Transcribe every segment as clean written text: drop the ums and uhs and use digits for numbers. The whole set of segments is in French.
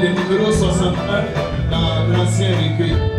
Le numéro 61 dans l'ancien recueil.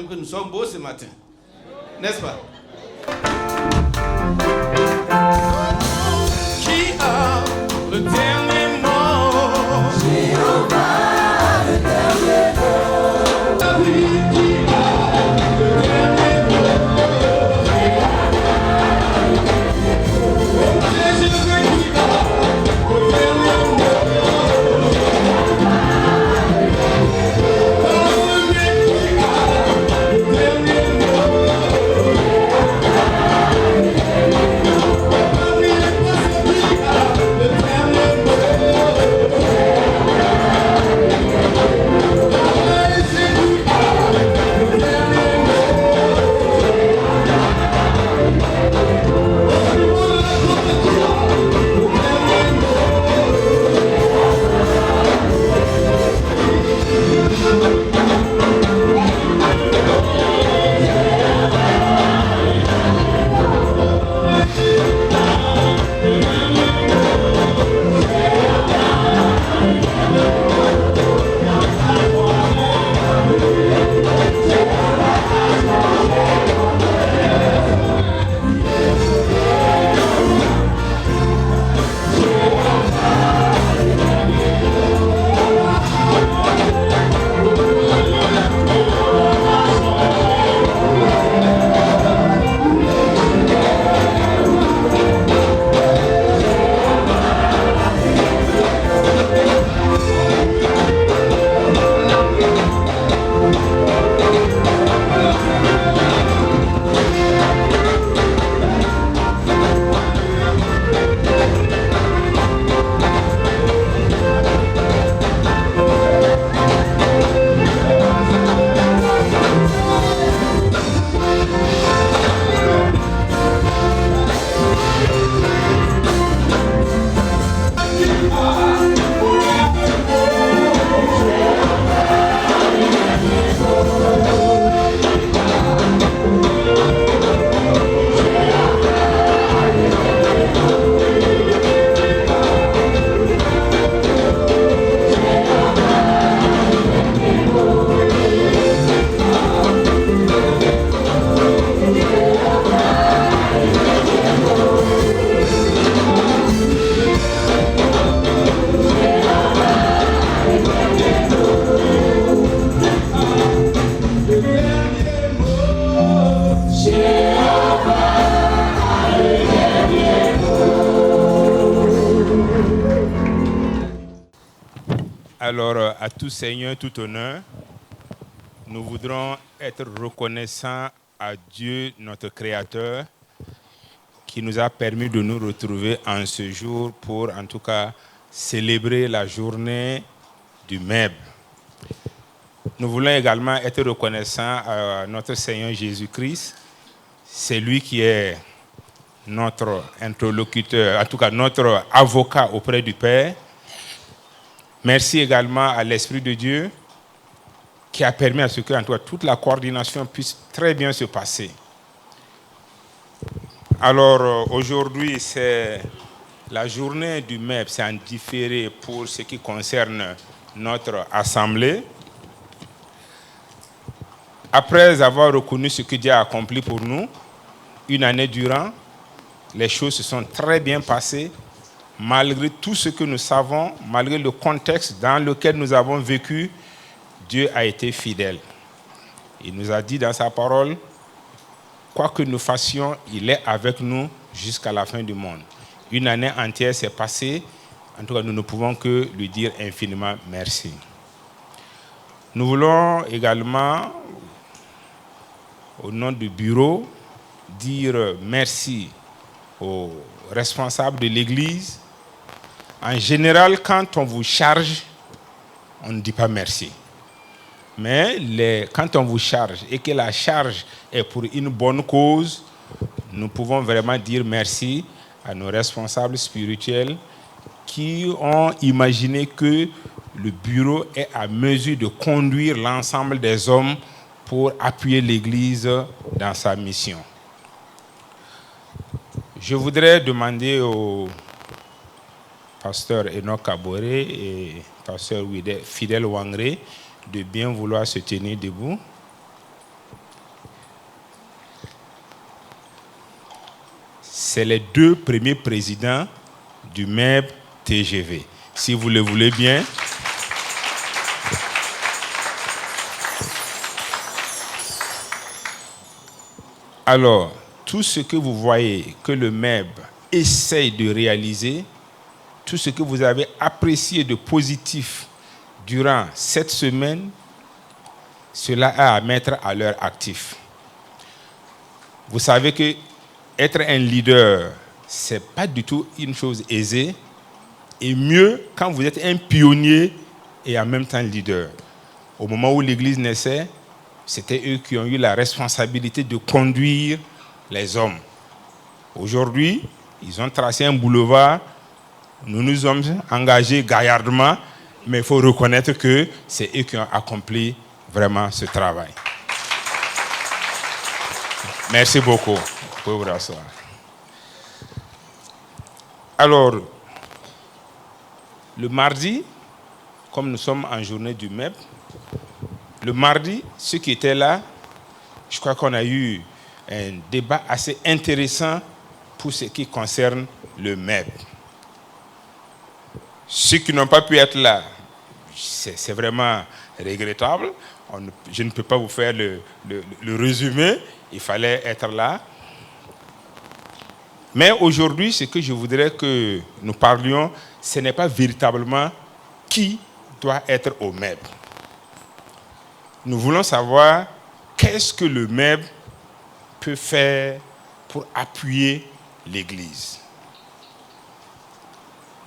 même que nous sommes beaux ce matin. N'est-ce pas? Qui a le dernier mot? Jéhovah, le dernier mot. David, qui a le dernier mot? Jésus-Christ, qui a le dernier mot? Alors, à tout Seigneur, tout honneur, nous voudrons être reconnaissants à Dieu, notre Créateur, qui nous a permis de nous retrouver en ce jour pour, en tout cas, célébrer la journée du MEB. Nous voulons également être reconnaissants à notre Seigneur Jésus-Christ. C'est lui qui est notre interlocuteur, en tout cas notre avocat auprès du Père. Merci également à l'Esprit de Dieu qui a permis à ce que, en tout cas, toute la coordination puisse très bien se passer. Alors, aujourd'hui, c'est la journée du MEB, c'est en différé pour ce qui concerne notre assemblée. Après avoir reconnu ce que Dieu a accompli pour nous, une année durant, les choses se sont très bien passées. Malgré tout ce que nous savons, malgré le contexte dans lequel nous avons vécu, Dieu a été fidèle. Il nous a dit dans sa parole, quoi que nous fassions, il est avec nous jusqu'à la fin du monde. Une année entière s'est passée. En tout cas, nous ne pouvons que lui dire infiniment merci. Nous voulons également, au nom du bureau, dire merci aux responsables de l'Église. En général, quand on vous charge, on ne dit pas merci. Mais quand on vous charge et que la charge est pour une bonne cause, nous pouvons vraiment dire merci à nos responsables spirituels qui ont imaginé que le bureau est à mesure de conduire l'ensemble des hommes pour appuyer l'Église dans sa mission. Je voudrais demander au pasteur Enoch Kaboré et pasteur Fidèle Wangre de bien vouloir se tenir debout. c'est les 2 premiers présidents du MEB TGV. Si vous le voulez bien. Alors, tout ce que vous voyez que le MEB essaye de réaliser, tout ce que vous avez apprécié de positif durant cette semaine, cela a à mettre à leur actif. Vous savez que être un leader, ce n'est pas du tout une chose aisée, et mieux quand vous êtes un pionnier et en même temps leader. Au moment où l'Église naissait, c'était eux qui ont eu la responsabilité de conduire les hommes. Aujourd'hui, ils ont tracé un boulevard, nous nous sommes engagés gaillardement, mais il faut reconnaître que c'est eux qui ont accompli vraiment ce travail. Merci beaucoup. Vous pouvez vous rasseoir. Alors, le mardi, comme nous sommes en journée du MEB, le mardi, ceux qui étaient là, je crois qu'on a eu un débat assez intéressant pour ce qui concerne le MEB. Ceux qui n'ont pas pu être là, c'est vraiment regrettable. Je ne peux pas vous faire le résumé. Il fallait être là. Mais aujourd'hui, ce que je voudrais que nous parlions, ce n'est pas véritablement qui doit être au MEB. Nous voulons savoir qu'est-ce que le MEB peut faire pour appuyer l'Église.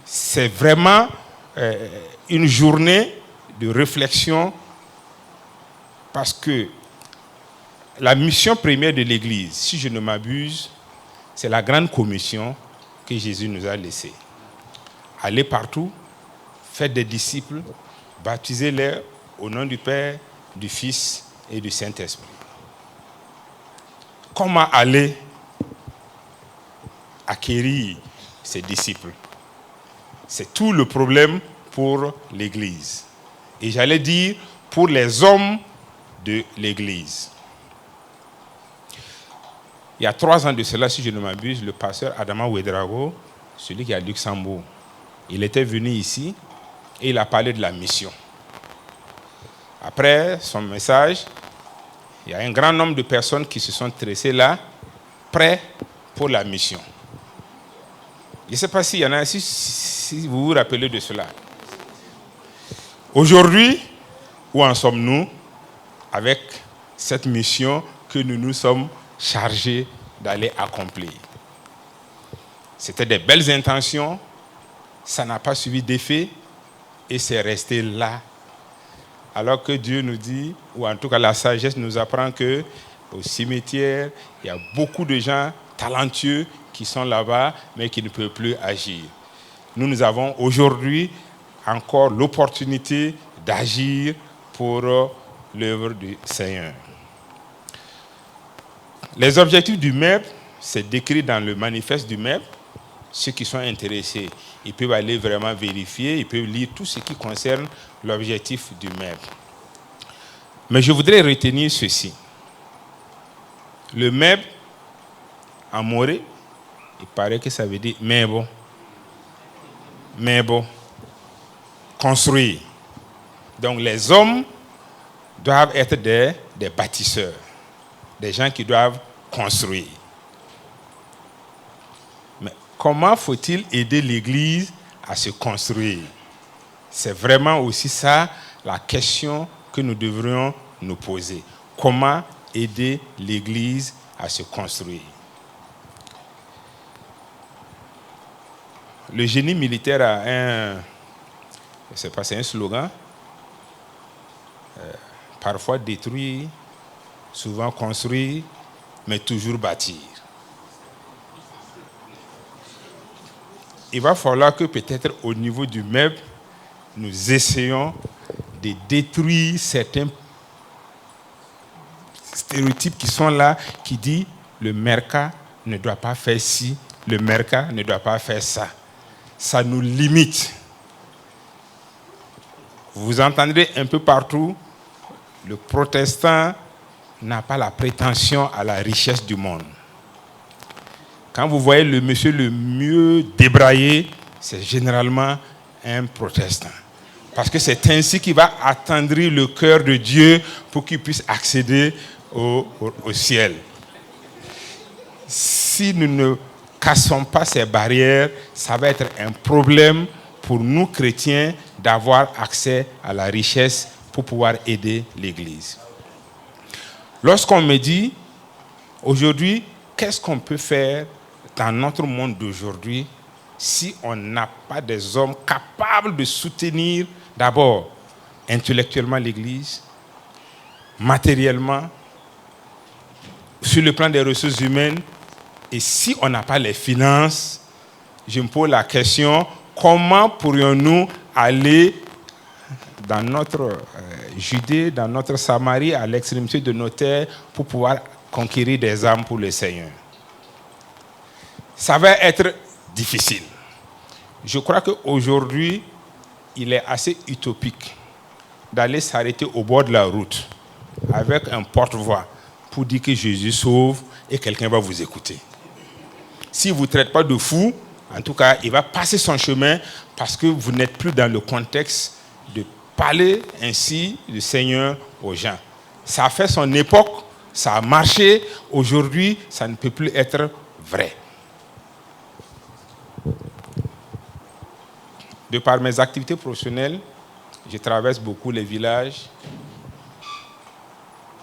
C'est vraiment une journée de réflexion parce que la mission première de l'Église, si je ne m'abuse, c'est la grande commission que Jésus nous a laissée. Allez partout, faites des disciples, baptisez-les au nom du Père, du Fils et du Saint-Esprit. Comment aller acquérir ces disciples? C'est tout le problème pour l'Église. Et j'allais dire pour les hommes de l'Église. Il y a 3 ans de cela, si je ne m'abuse, le pasteur Adama Ouedraogo, celui qui est à Luxembourg, il était venu ici et il a parlé de la mission. Après son message, il y a un grand nombre de personnes qui se sont tressées là, prêts pour la mission. Je ne sais pas s'il y en a, si vous vous rappelez de cela. Aujourd'hui, où en sommes-nous avec cette mission que nous nous sommes chargés d'aller accomplir? C'était des belles intentions, ça n'a pas suivi d'effet et c'est resté là. Alors que Dieu nous dit, ou en tout cas la sagesse nous apprend que au cimetière, il y a beaucoup de gens talentueux qui sont là-bas, mais qui ne peuvent plus agir. Nous avons aujourd'hui encore l'opportunité d'agir pour l'œuvre du Seigneur. Les objectifs du MEB, c'est décrit dans le manifeste du MEB. Ceux qui sont intéressés, ils peuvent aller vraiment vérifier, ils peuvent lire tout ce qui concerne l'objectif du MEB. Mais je voudrais retenir ceci. Le MEB, en moré, il paraît que ça veut dire mebo. Mebo. Construire. Donc les hommes doivent être des bâtisseurs. Des gens qui doivent construire. Mais comment faut-il aider l'Église à se construire? C'est vraiment aussi ça la question que nous devrions nous poser. Comment aider l'Église à se construire? Le génie militaire a c'est un slogan. Parfois détruire, souvent construire, mais toujours bâtir. Il va falloir que peut-être au niveau du MEB, nous essayons de détruire certains stéréotypes qui sont là, qui disent le mercat ne doit pas faire ci, le mercat ne doit pas faire ça. Ça nous limite. Vous entendrez un peu partout, le protestant n'a pas la prétention à la richesse du monde. Quand vous voyez le monsieur le mieux débraillé, c'est généralement un protestant. Parce que c'est ainsi qu'il va attendrir le cœur de Dieu pour qu'il puisse accéder au ciel. Si nous ne cassons pas ces barrières, ça va être un problème pour nous chrétiens d'avoir accès à la richesse pour pouvoir aider l'Église. Lorsqu'on me dit, aujourd'hui, qu'est-ce qu'on peut faire dans notre monde d'aujourd'hui si on n'a pas des hommes capables de soutenir d'abord intellectuellement l'Église, matériellement, sur le plan des ressources humaines, et si on n'a pas les finances, je me pose la question, comment pourrions-nous aller dans notre Judée, dans notre Samarie, à l'extrémité de nos terres, pour pouvoir conquérir des âmes pour le Seigneur? Ça va être difficile. Je crois qu'aujourd'hui, il est assez utopique d'aller s'arrêter au bord de la route avec un porte-voix pour dire que Jésus sauve et quelqu'un va vous écouter. S'il ne vous traite pas de fou, en tout cas, il va passer son chemin parce que vous n'êtes plus dans le contexte de parler ainsi du Seigneur aux gens. Ça a fait son époque, ça a marché. Aujourd'hui, ça ne peut plus être vrai. De par mes activités professionnelles, je traverse beaucoup les villages.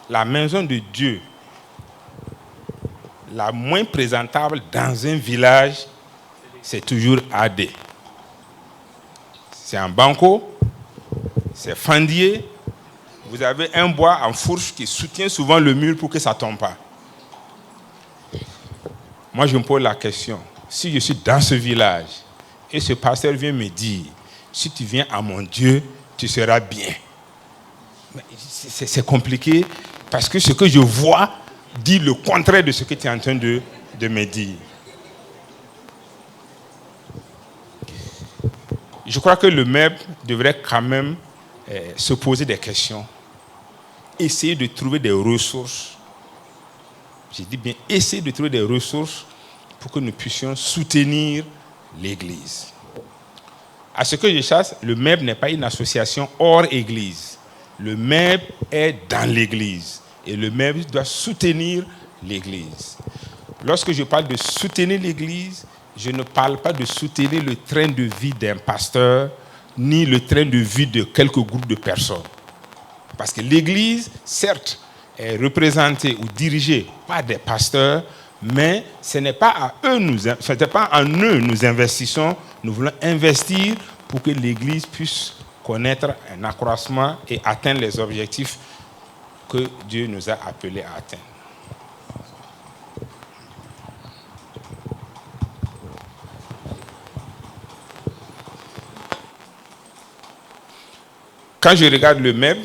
La maison de Dieu, la moins présentable dans un village, c'est toujours AD. C'est un banco, c'est fendier. Vous avez un bois en fourche qui soutient souvent le mur pour que ça ne tombe pas. Moi, je me pose la question, si je suis dans ce village, et ce pasteur vient me dire, si tu viens à mon Dieu, tu seras bien. C'est compliqué parce que ce que je vois dit le contraire de ce que tu es en train de me dire. Je crois que le MEB devrait quand même se poser des questions, essayer de trouver des ressources. J'ai dit bien, essayer de trouver des ressources pour que nous puissions soutenir l'Église. À ce que je sache, le MEB n'est pas une association hors Église. Le MEB est dans l'Église. Et le MEB doit soutenir l'Église. Lorsque je parle de soutenir l'Église, je ne parle pas de soutenir le train de vie d'un pasteur, ni le train de vie de quelques groupes de personnes. Parce que l'Église, certes, est représentée ou dirigée par des pasteurs, mais ce n'est pas en eux nous investissons, nous voulons investir pour que l'Église puisse connaître un accroissement et atteindre les objectifs que Dieu nous a appelés à atteindre. Quand je regarde le MEB,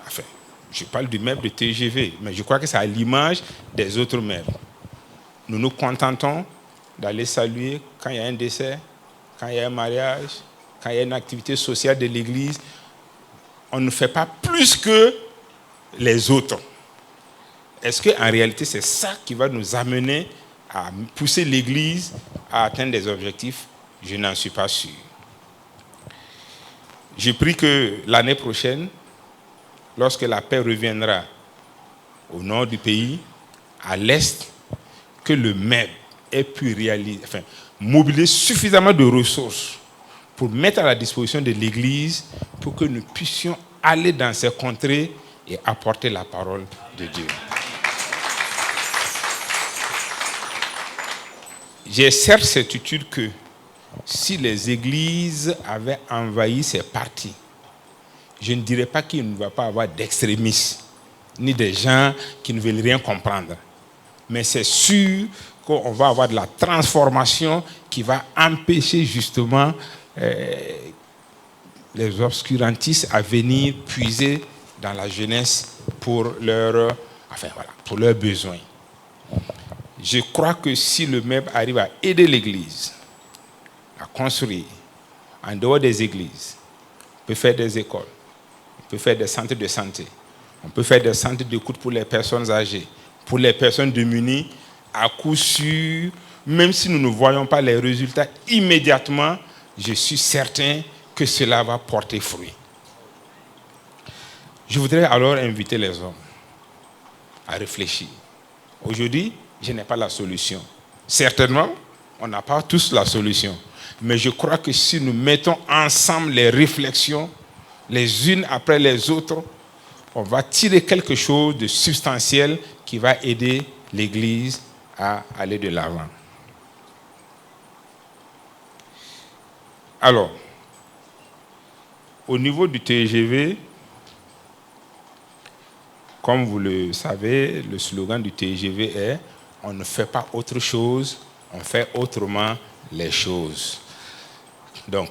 enfin, je parle du MEB de TGV, mais je crois que c'est à l'image des autres MEB. Nous nous contentons d'aller saluer quand il y a un décès, quand il y a un mariage, quand il y a une activité sociale de l'Église. On ne fait pas plus que les autres. Est-ce qu'en réalité, c'est ça qui va nous amener à pousser l'Église à atteindre des objectifs? Je n'en suis pas sûr. Je prie que l'année prochaine, lorsque la paix reviendra au nord du pays, à l'est, que le MEB ait pu mobiliser suffisamment de ressources pour mettre à la disposition de l'Église pour que nous puissions aller dans ces contrées et apporter la parole de Dieu. J'ai certes certitude que si les églises avaient envahi ces partis, je ne dirais pas qu'il ne va pas y avoir d'extrémistes, ni des gens qui ne veulent rien comprendre. Mais c'est sûr qu'on va avoir de la transformation qui va empêcher justement les obscurantistes à venir puiser dans la jeunesse pour leurs besoins. Je crois que si le MEB arrive à aider l'Église à construire en dehors des églises, on peut faire des écoles, on peut faire des centres de santé, on peut faire des centres d'écoute pour les personnes âgées, pour les personnes démunies. À coup sûr, même si nous ne voyons pas les résultats immédiatement, je suis certain que cela va porter fruit. Je voudrais alors inviter les hommes à réfléchir. Aujourd'hui, je n'ai pas la solution. Certainement, on n'a pas tous la solution. Mais je crois que si nous mettons ensemble les réflexions, les unes après les autres, on va tirer quelque chose de substantiel qui va aider l'Église à aller de l'avant. Alors, au niveau du TGV, comme vous le savez, le slogan du TGV est « On ne fait pas autre chose, on fait autrement les choses ». Donc,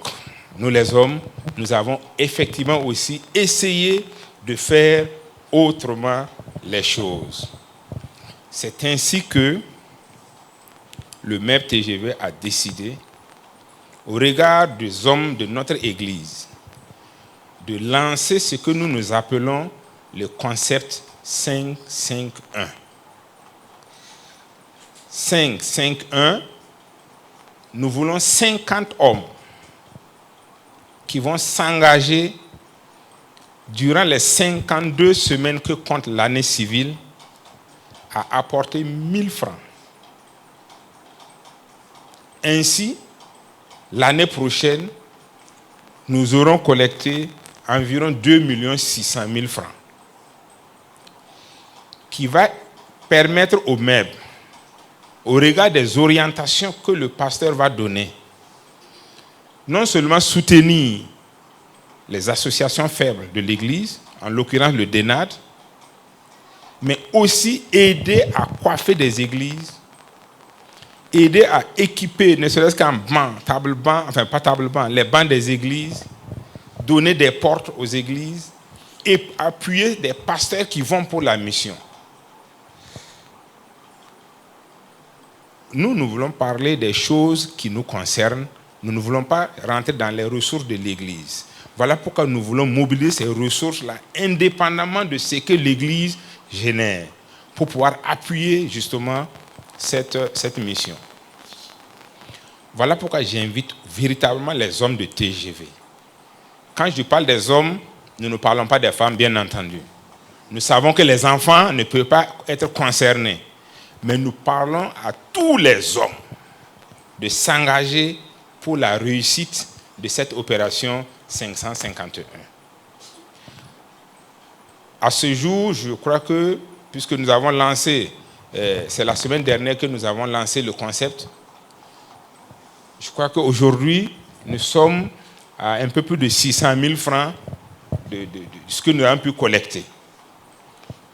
nous les hommes, nous avons effectivement aussi essayé de faire autrement les choses. C'est ainsi que le MEP TGV a décidé, au regard des hommes de notre Église, de lancer ce que nous appelons le concept 5-5-1. 5-5-1, nous voulons 50 hommes qui vont s'engager durant les 52 semaines que compte l'année civile à apporter 1000 francs. Ainsi, l'année prochaine, nous aurons collecté environ 2 600 000 francs, qui va permettre au MEB, au regard des orientations que le pasteur va donner, non seulement soutenir les associations faibles de l'Église, en l'occurrence le DENAD, mais aussi aider à coiffer des églises, aider à équiper, ne serait-ce qu'un banc, table-banc, enfin pas table-banc, les bancs des églises, donner des portes aux églises et appuyer des pasteurs qui vont pour la mission. Nous voulons parler des choses qui nous concernent. Nous ne voulons pas rentrer dans les ressources de l'Église. Voilà pourquoi nous voulons mobiliser ces ressources-là, indépendamment de ce que l'Église génère, pour pouvoir appuyer justement cette mission. Voilà pourquoi j'invite véritablement les hommes de TGV. Quand je parle des hommes, nous ne parlons pas des femmes, bien entendu. Nous savons que les enfants ne peuvent pas être concernés. Mais nous parlons à tous les hommes de s'engager pour la réussite de cette opération 551. À ce jour, je crois que, puisque nous avons lancé, c'est la semaine dernière que nous avons lancé le concept, je crois qu'aujourd'hui, nous sommes à un peu plus de 600 000 francs de ce que nous avons pu collecter.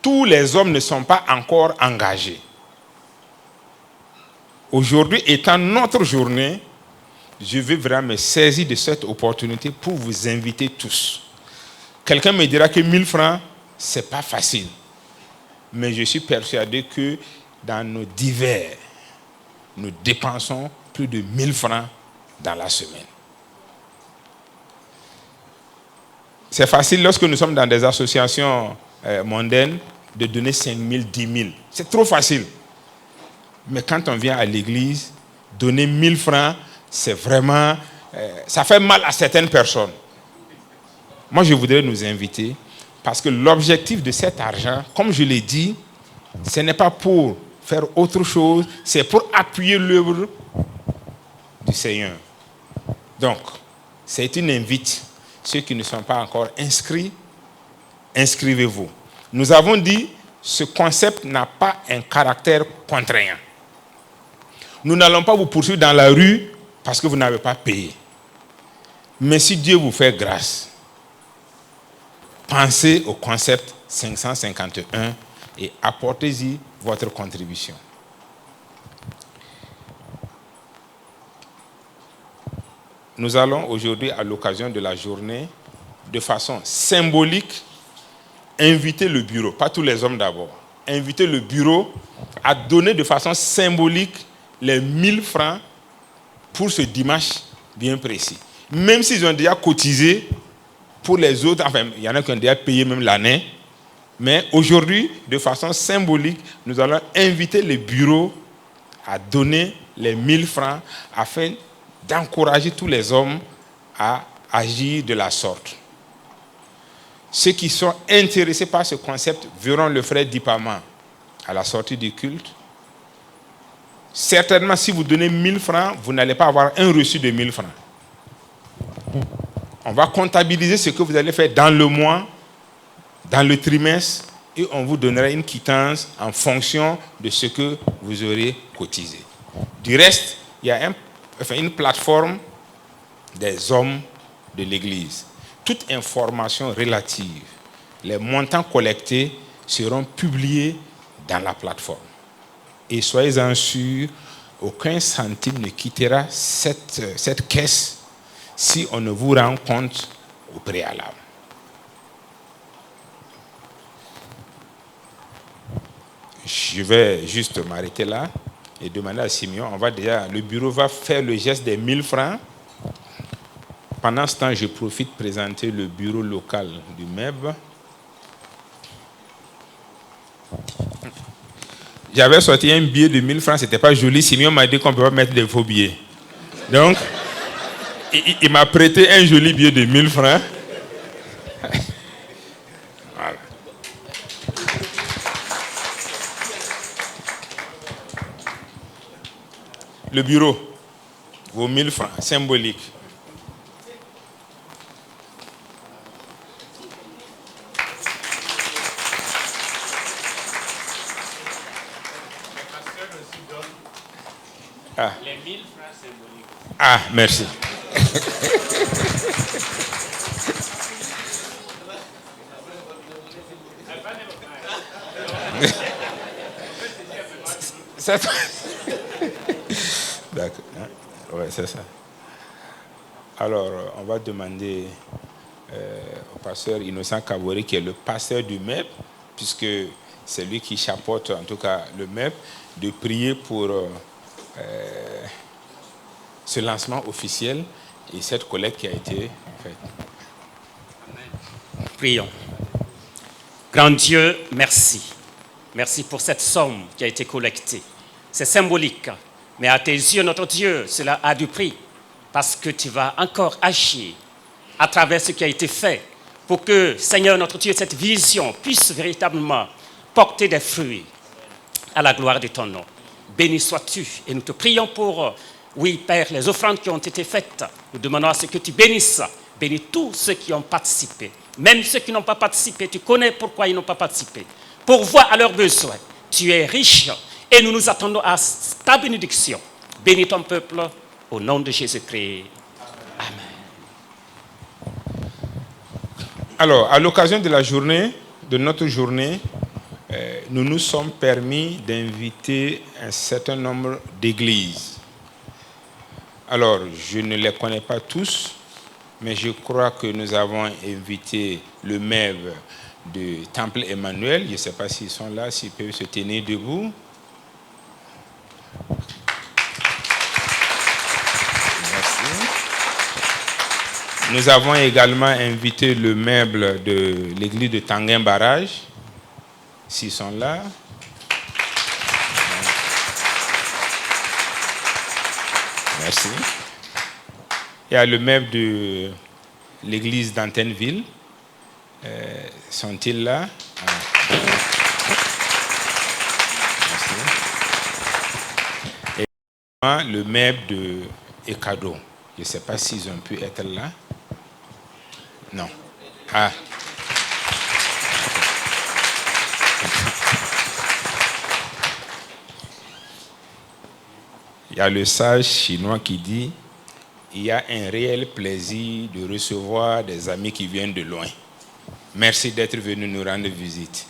Tous les hommes ne sont pas encore engagés. Aujourd'hui, étant notre journée, je vais vraiment me saisir de cette opportunité pour vous inviter tous. Quelqu'un me dira que 1000 francs, ce n'est pas facile. Mais je suis persuadé que dans nos divers, nous dépensons plus de 1000 francs dans la semaine. C'est facile lorsque nous sommes dans des associations mondaines de donner 5 000, 10 000. C'est trop facile. Mais quand on vient à l'église, donner 1000 francs, c'est vraiment... ça fait mal à certaines personnes. Moi, je voudrais nous inviter, parce que l'objectif de cet argent, comme je l'ai dit, ce n'est pas pour faire autre chose, c'est pour appuyer l'œuvre du Seigneur. Donc, c'est une invite. Ceux qui ne sont pas encore inscrits, inscrivez-vous. Nous avons dit, ce concept n'a pas un caractère contraignant. Nous n'allons pas vous poursuivre dans la rue parce que vous n'avez pas payé. Mais si Dieu vous fait grâce, pensez au concept 551 et apportez-y votre contribution. Nous allons aujourd'hui, à l'occasion de la journée, de façon symbolique, inviter le bureau, pas tous les hommes d'abord, inviter le bureau à donner de façon symbolique les 1000 francs pour ce dimanche bien précis. Même s'ils ont déjà cotisé pour les autres, enfin, il y en a qui ont déjà payé même l'année, mais aujourd'hui, de façon symbolique, nous allons inviter les bureaux à donner les 1000 francs afin d'encourager tous les hommes à agir de la sorte. Ceux qui sont intéressés par ce concept verront le frère Dipama à la sortie du culte. Certainement, si vous donnez 1000 francs, vous n'allez pas avoir un reçu de 1000 francs. On va comptabiliser ce que vous allez faire dans le mois, dans le trimestre, et on vous donnera une quittance en fonction de ce que vous aurez cotisé. Du reste, il y a une plateforme des hommes de l'Église. Toute information relative, les montants collectés seront publiés dans la plateforme. Et soyez-en sûrs, aucun centime ne quittera cette caisse si on ne vous rend compte au préalable. Je vais juste m'arrêter là et demander à Simeon, le bureau va faire le geste des 1000 francs. Pendant ce temps, je profite de présenter le bureau local du MEB. J'avais sorti un billet de 1000 francs, c'était pas joli. Simeon m'a dit qu'on ne peut pas mettre des faux billets. Donc, il m'a prêté un joli billet de 1000 francs. Voilà. Le bureau, vos 1000 francs, symboliques. Ah. Les 1000 francs symboliques. Ah, merci. D'accord. Ouais, c'est ça. Alors, on va demander au pasteur Innocent Kabori, qui est le pasteur du MEP, puisque c'est lui qui chapeaute en tout cas le MEP, de prier pour ce lancement officiel et cette collecte qui a été faite. Prions. Grand Dieu, merci. Merci pour cette somme qui a été collectée. C'est symbolique, mais à tes yeux, notre Dieu, cela a du prix, parce que tu vas encore agir à travers ce qui a été fait, pour que, Seigneur, notre Dieu, cette vision puisse véritablement porter des fruits à la gloire de ton nom. Béni sois-tu, et nous te prions pour, oui, Père, les offrandes qui ont été faites. Nous demandons à ce que tu bénisses. Bénis tous ceux qui ont participé. Même ceux qui n'ont pas participé, tu connais pourquoi ils n'ont pas participé. Pourvoir à leurs besoins. Tu es riche et nous nous attendons à ta bénédiction. Bénis ton peuple au nom de Jésus-Christ. Amen. Alors, à l'occasion de notre journée, nous nous sommes permis d'inviter un certain nombre d'églises. Alors, je ne les connais pas tous, mais je crois que nous avons invité le MEV du Temple Emmanuel. Je ne sais pas s'ils sont là, s'ils peuvent se tenir debout. Merci. Nous avons également invité le MEB de l'église de Tanguin Barrage, s'ils sont là. Merci. Il y a le MEB de l'église d'Antenneville. Sont-ils là? Merci. Et le MEB de Ekado. Je ne sais pas s'ils ont pu être là. Non. Ah. Il y a le sage chinois qui dit « Il y a un réel plaisir de recevoir des amis qui viennent de loin. Merci d'être venu nous rendre visite.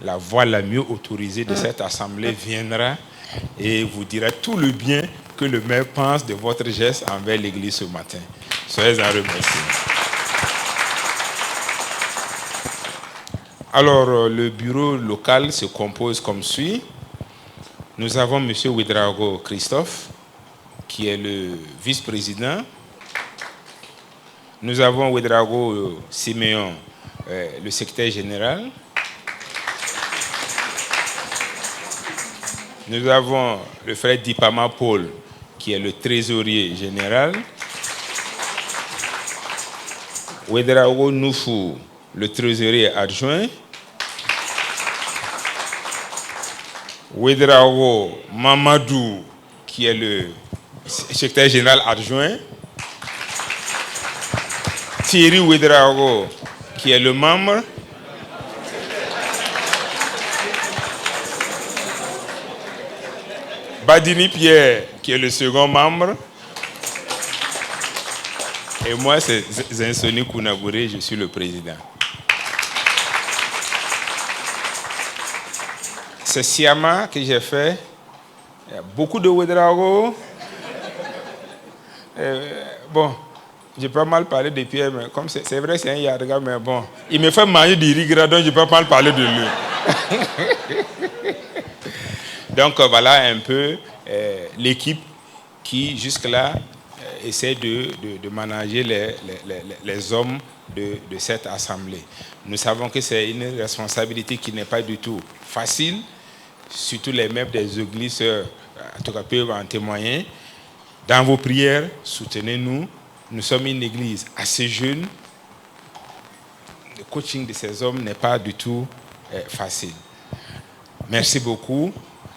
La voix la mieux autorisée de cette assemblée viendra et vous dira tout le bien que le maire pense de votre geste envers l'Église ce matin. Soyez en remerciés. » Alors, le bureau local se compose comme suit. Nous avons M. Ouedraogo Christophe, qui est le vice-président. Nous avons Ouedraogo Siméon, le secrétaire général. Nous avons le frère Dipama Paul, qui est le trésorier général. Wedraogo Nufu, le trésorier adjoint. Wedraogo Mamadou, qui est le secrétaire général adjoint. Thierry Wedraogo, qui est le membre. Badini Pierre, qui est le second membre. Et moi, c'est Zinsoni Kounabouré, je suis le président. C'est Siama que j'ai fait. Il y a beaucoup de Wedraogo. Bon, j'ai pas mal parlé de Pierre, mais comme c'est vrai, c'est un Yadga, mais bon, il me fait manger du riz gras, donc je peux pas mal parler de lui. Donc voilà un peu l'équipe qui jusque-là essaie de manager les hommes de cette assemblée. Nous savons que c'est une responsabilité qui n'est pas du tout facile, surtout les membres des églises, en tout cas peuvent en témoigner. Dans vos prières, soutenez-nous. Nous sommes une église assez jeune. Le coaching de ces hommes n'est pas du tout facile. Merci beaucoup.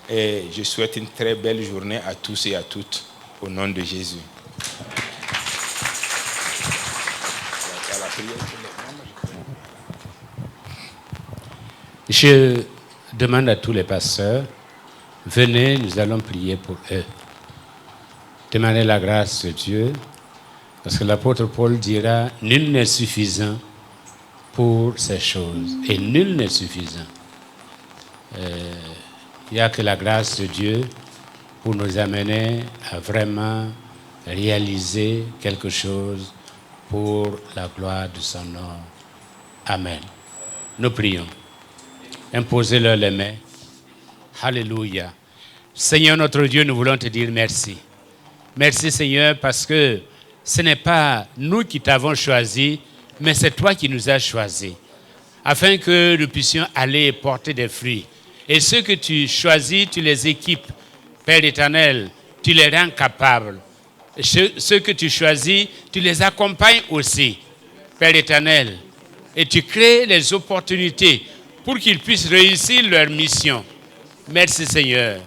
Et je souhaite une très belle journée à tous et à toutes, au nom de Jésus. Je demande à tous les pasteurs, venez, nous allons prier pour eux. Demandez la grâce de Dieu, parce que l'apôtre Paul dira, nul n'est suffisant pour ces choses, et nul n'est suffisant. Il n'y a que la grâce de Dieu pour nous amener à vraiment réaliser quelque chose pour la gloire de son nom. Amen. Nous prions. Imposez-leur les mains. Alléluia. Seigneur notre Dieu, nous voulons te dire merci. Merci Seigneur parce que ce n'est pas nous qui t'avons choisi, mais c'est toi qui nous as choisis, afin que nous puissions aller porter des fruits. Et ceux que tu choisis, tu les équipes. Père éternel, tu les rends capables. Ceux que tu choisis, tu les accompagnes aussi. Père éternel, et tu crées les opportunités pour qu'ils puissent réussir leur mission. Merci Seigneur.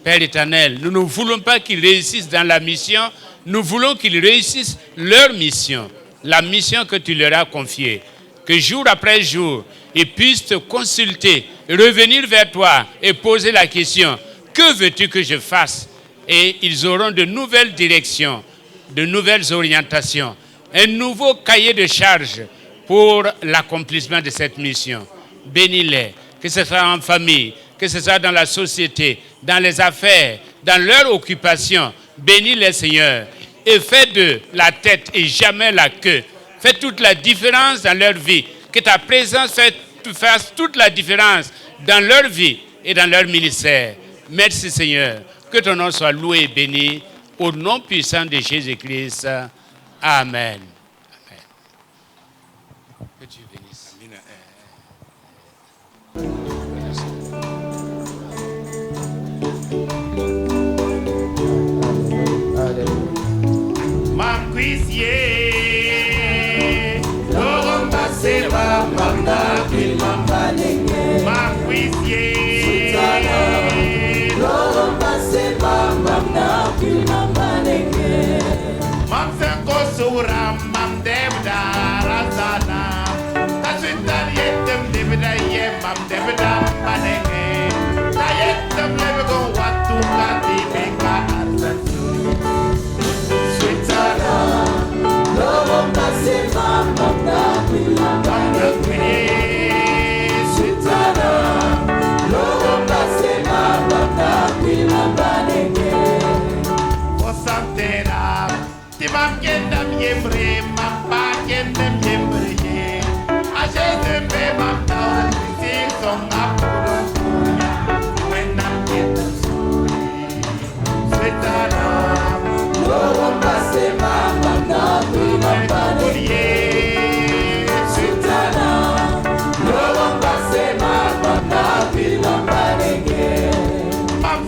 Père éternel, nous ne voulons pas qu'ils réussissent dans la mission, nous voulons qu'ils réussissent leur mission, la mission que tu leur as confiée. Que jour après jour, ils puissent te consulter, revenir vers toi et poser la question, que veux-tu que je fasse? Et ils auront de nouvelles directions, de nouvelles orientations, un nouveau cahier de charges pour l'accomplissement de cette mission. Bénis-les, que ce soit en famille, que ce soit dans la société, dans les affaires, dans leur occupation. Bénis-les, Seigneur, et fais d'eux la tête et jamais la queue. Fais toute la différence dans leur vie. Que ta présence fasse toute la différence dans leur vie et dans leur ministère. Merci, Seigneur. Que ton nom soit loué et béni. Au nom puissant de Jésus-Christ. Amen. Amen. Que Dieu bénisse. Mam Cuisier, Loromba Seba, Manda Kilmamba Nenge, Mam Cuisier, Loromba Seba, Manda Kilmamba Nenge, Mam Fenko Sura, Mam Devda Razana, Kasutan Yetem Devda Ye, Mam Devda Manenge, Tayetem Lego Watu Kati Beka Arzansu. I'm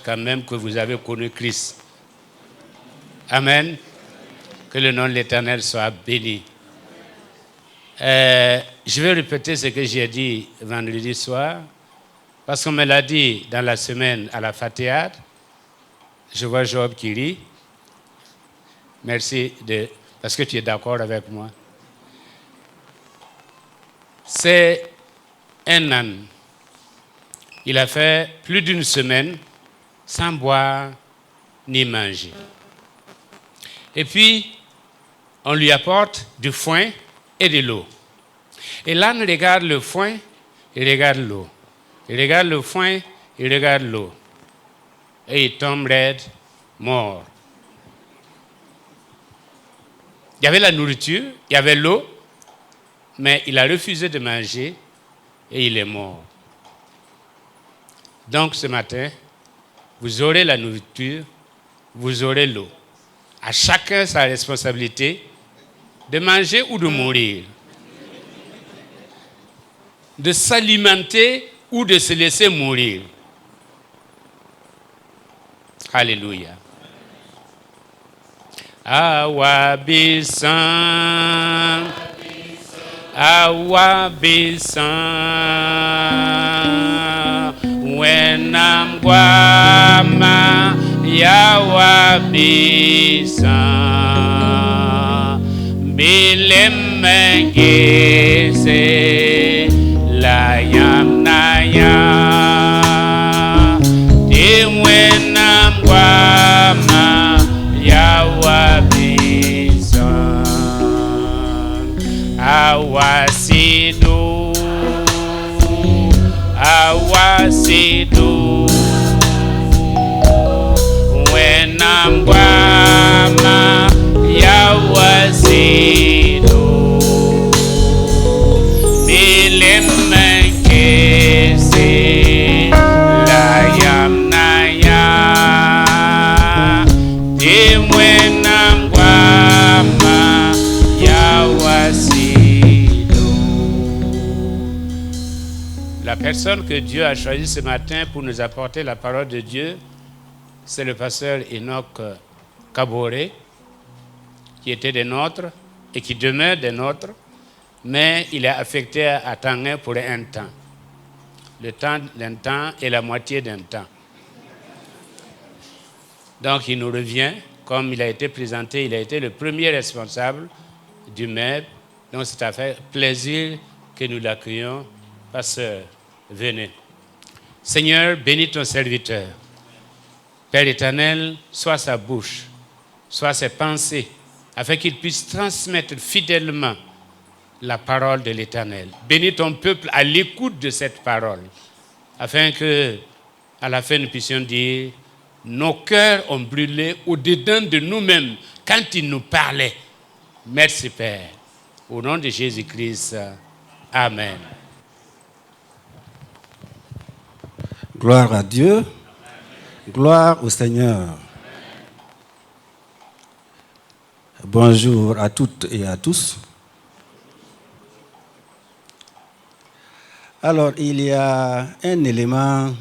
Quand même que vous avez connu Christ. Amen. Que le nom de l'Éternel soit béni. Je vais répéter ce que j'ai dit vendredi soir, parce qu'on me l'a dit dans la semaine à la Fatiade. Je vois Job qui rit. Merci parce que tu es d'accord avec moi. C'est un âne. Il a fait plus d'une semaine sans boire ni manger. Et puis, on lui apporte du foin et de l'eau. Et l'âne regarde le foin, il regarde l'eau. Il regarde le foin, il regarde l'eau. Et il tombe raide, mort. Il y avait la nourriture, il y avait l'eau, mais il a refusé de manger et il est mort. Donc ce matin, vous aurez la nourriture, vous aurez l'eau. À chacun sa responsabilité de manger ou de mourir. De s'alimenter ou de se laisser mourir. Alléluia. Awabisan, when I'm guama, yawabisan, bilemengese, layam naya, when I'm guama, yawabisan, awasidu, when I'm guama, yawasidu, bilemengese, layam naya, when I'm guama, yawasidu. La personne que Dieu a choisie ce matin pour nous apporter la parole de Dieu, c'est le pasteur Enoch Kaboré, qui était des nôtres et qui demeure des nôtres, mais il est affecté à Tanguay pour un temps. Le temps d'un temps et la moitié d'un temps. Donc il nous revient, comme il a été présenté, il a été le premier responsable du MEB. Donc c'est à faire plaisir que nous l'accueillons. Pasteur, venez. Seigneur, bénis ton serviteur. Père éternel, sois sa bouche, sois ses pensées, afin qu'il puisse transmettre fidèlement la parole de l'Éternel. Bénis ton peuple à l'écoute de cette parole, afin que, à la fin, nous puissions dire, nos cœurs ont brûlé au-dedans de nous-mêmes quand il nous parlait. Merci Père. Au nom de Jésus-Christ, Amen. Gloire à Dieu. Gloire au Seigneur. Bonjour à toutes et à tous. Alors, il y a un élément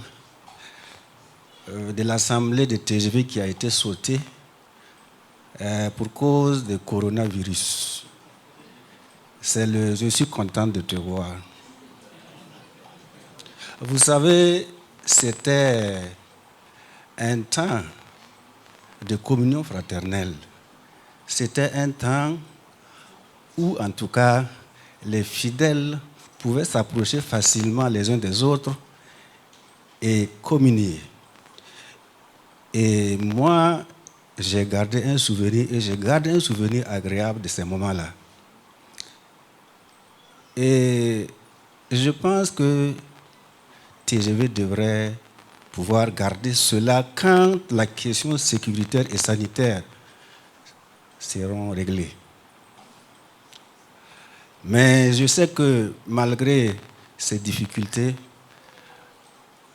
de l'Assemblée de TGV qui a été sauté pour cause du coronavirus. C'est le « Je suis content de te voir ». Vous savez, c'était un temps de communion fraternelle. C'était un temps où, en tout cas, les fidèles pouvaient s'approcher facilement les uns des autres et communier. Et moi, j'ai gardé un souvenir, et j'ai gardé un souvenir agréable de ces moments-là. Et je pense que TGV devrait pouvoir garder cela quand la question sécuritaire et sanitaire seront réglées. Mais je sais que malgré ces difficultés,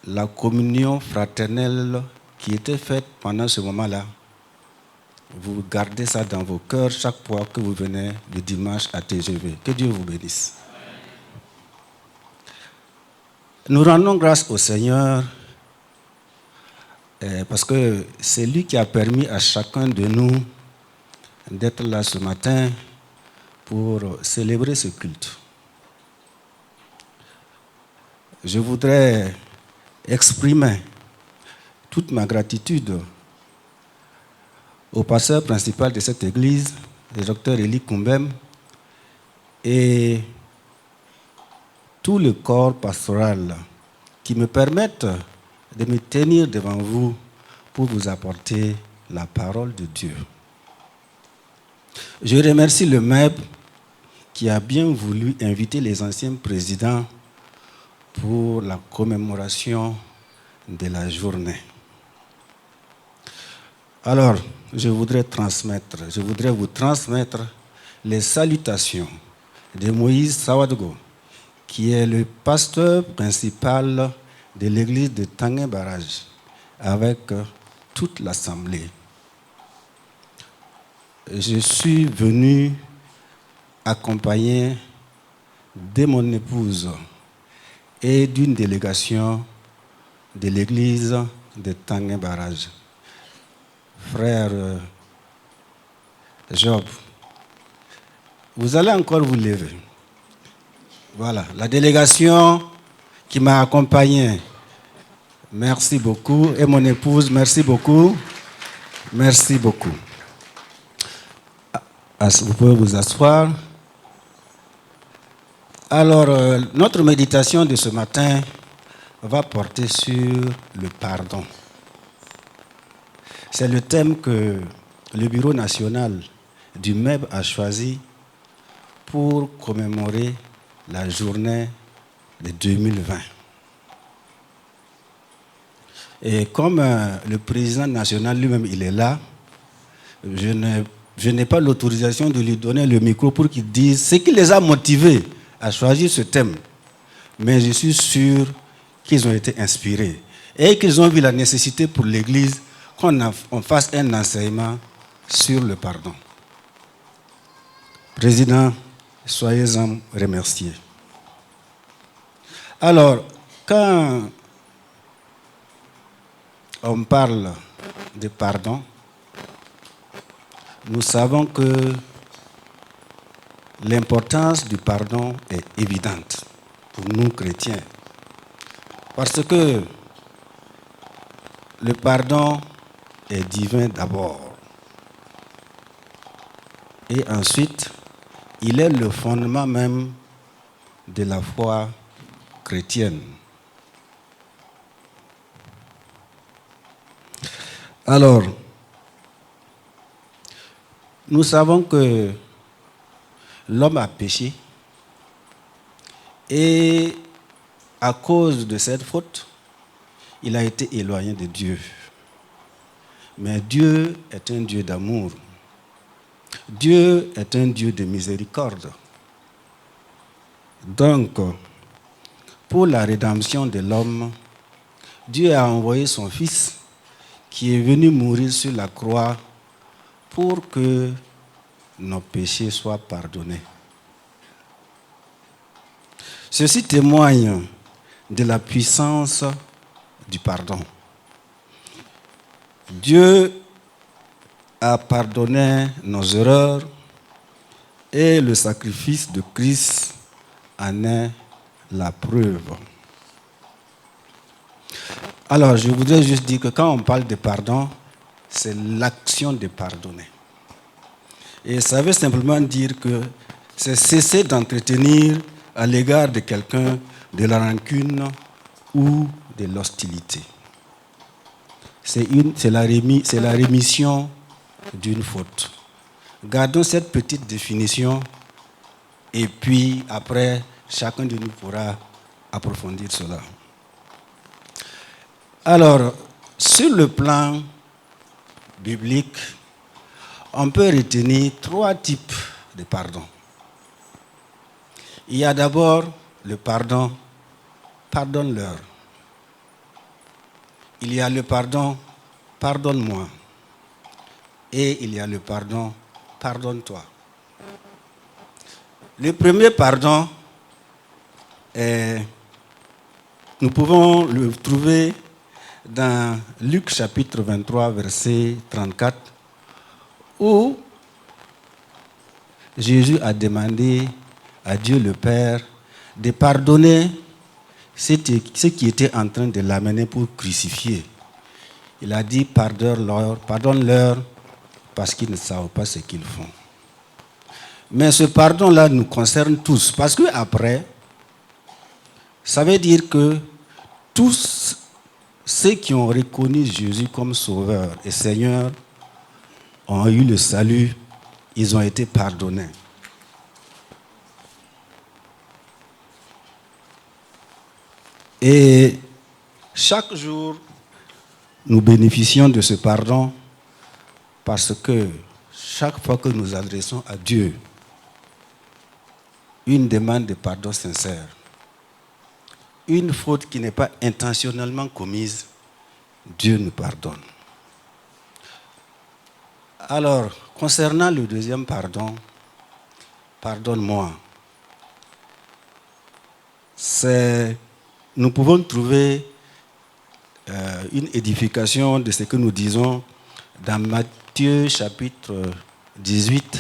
la communion fraternelle qui était faite pendant ce moment-là, vous gardez ça dans vos cœurs chaque fois que vous venez le dimanche à TGV. Que Dieu vous bénisse. Nous rendons grâce au Seigneur parce que c'est lui qui a permis à chacun de nous d'être là ce matin pour célébrer ce culte. Je voudrais exprimer toute ma gratitude au pasteur principal de cette église, le docteur Eli Kumbem et tout le corps pastoral qui me permettent de me tenir devant vous pour vous apporter la parole de Dieu. Je remercie le MEB qui a bien voulu inviter les anciens présidents pour la commémoration de la journée. Alors, je voudrais vous transmettre les salutations de Moïse Sawadogo, qui est le pasteur principal de l'église de Tanguin Barrage, avec toute l'assemblée. Je suis venu accompagné de mon épouse et d'une délégation de l'église de Tanguin Barrage. Frère Job, vous allez encore vous lever. Voilà, la délégation qui m'a accompagné. Merci beaucoup. Et mon épouse, merci beaucoup. Merci beaucoup. Vous pouvez vous asseoir. Alors, notre méditation de ce matin va porter sur le pardon. C'est le thème que le Bureau national du MEB a choisi pour commémorer la journée de 2020. Et comme le président national lui-même, il est là, je n'ai pas l'autorisation de lui donner le micro pour qu'il dise ce qui les a motivés à choisir ce thème. Mais je suis sûr qu'ils ont été inspirés et qu'ils ont vu la nécessité pour l'Église qu'on fasse un enseignement sur le pardon. Président, soyez-en remerciés. Alors, quand on parle de pardon, nous savons que l'importance du pardon est évidente pour nous chrétiens. Parce que le pardon est divin d'abord. Et ensuite, il est le fondement même de la foi chrétienne. Alors, nous savons que l'homme a péché et à cause de cette faute, il a été éloigné de Dieu. Mais Dieu est un Dieu d'amour. Dieu est un Dieu de miséricorde. Donc, pour la rédemption de l'homme, Dieu a envoyé son Fils qui est venu mourir sur la croix pour que nos péchés soient pardonnés. Ceci témoigne de la puissance du pardon. Dieu a pardonné nos erreurs et le sacrifice de Christ en est la preuve. Alors, je voudrais juste dire que quand on parle de pardon, c'est l'action de pardonner. Et ça veut simplement dire que c'est cesser d'entretenir à l'égard de quelqu'un de la rancune ou de l'hostilité. C'est la rémission d'une faute. Gardons cette petite définition et puis après, chacun de nous pourra approfondir cela. Alors, sur le plan biblique, on peut retenir 3 types de pardon. Il y a d'abord le pardon, pardonne-leur. Il y a le pardon, pardonne-moi. Et il y a le pardon, pardonne-toi. Le premier pardon, nous pouvons le trouver dans Luc chapitre 23, verset 34, où Jésus a demandé à Dieu le Père de pardonner ceux qui étaient en train de l'amener pour crucifier. Il a dit, pardonne-leur parce qu'ils ne savent pas ce qu'ils font. Mais ce pardon-là nous concerne tous. Parce que après, ça veut dire que tous ceux qui ont reconnu Jésus comme Sauveur et Seigneur ont eu le salut, ils ont été pardonnés. Et chaque jour, nous bénéficions de ce pardon parce que chaque fois que nous adressons à Dieu une demande de pardon sincère, une faute qui n'est pas intentionnellement commise, Dieu nous pardonne. Alors, concernant le deuxième pardon, pardonne-moi, nous pouvons trouver une édification de ce que nous disons dans Matthieu chapitre 18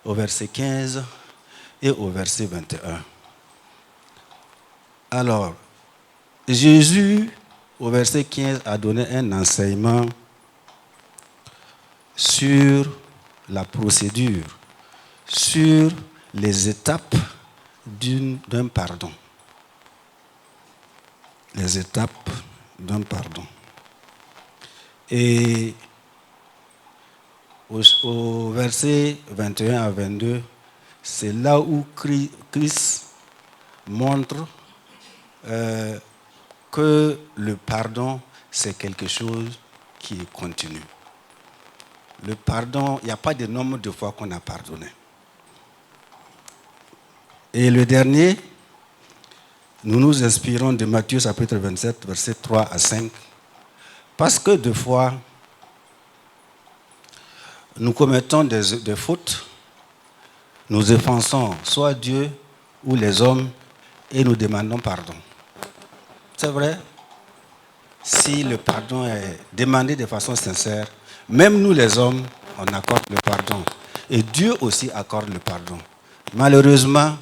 au verset 15 et au verset 21. Alors, Jésus, au verset 15, a donné un enseignement sur la procédure, sur les étapes d'un pardon. Les étapes d'un pardon. Et au verset 21 à 22, c'est là où Christ montre que le pardon, c'est quelque chose qui est continu. Le pardon, il n'y a pas de nombre de fois qu'on a pardonné. Et le dernier, nous nous inspirons de Matthieu chapitre 27, versets 3 à 5. Parce que des fois, nous commettons des fautes, nous offensons soit Dieu ou les hommes et nous demandons pardon. C'est vrai, si le pardon est demandé de façon sincère, même nous les hommes, on accorde le pardon. Et Dieu aussi accorde le pardon. Malheureusement,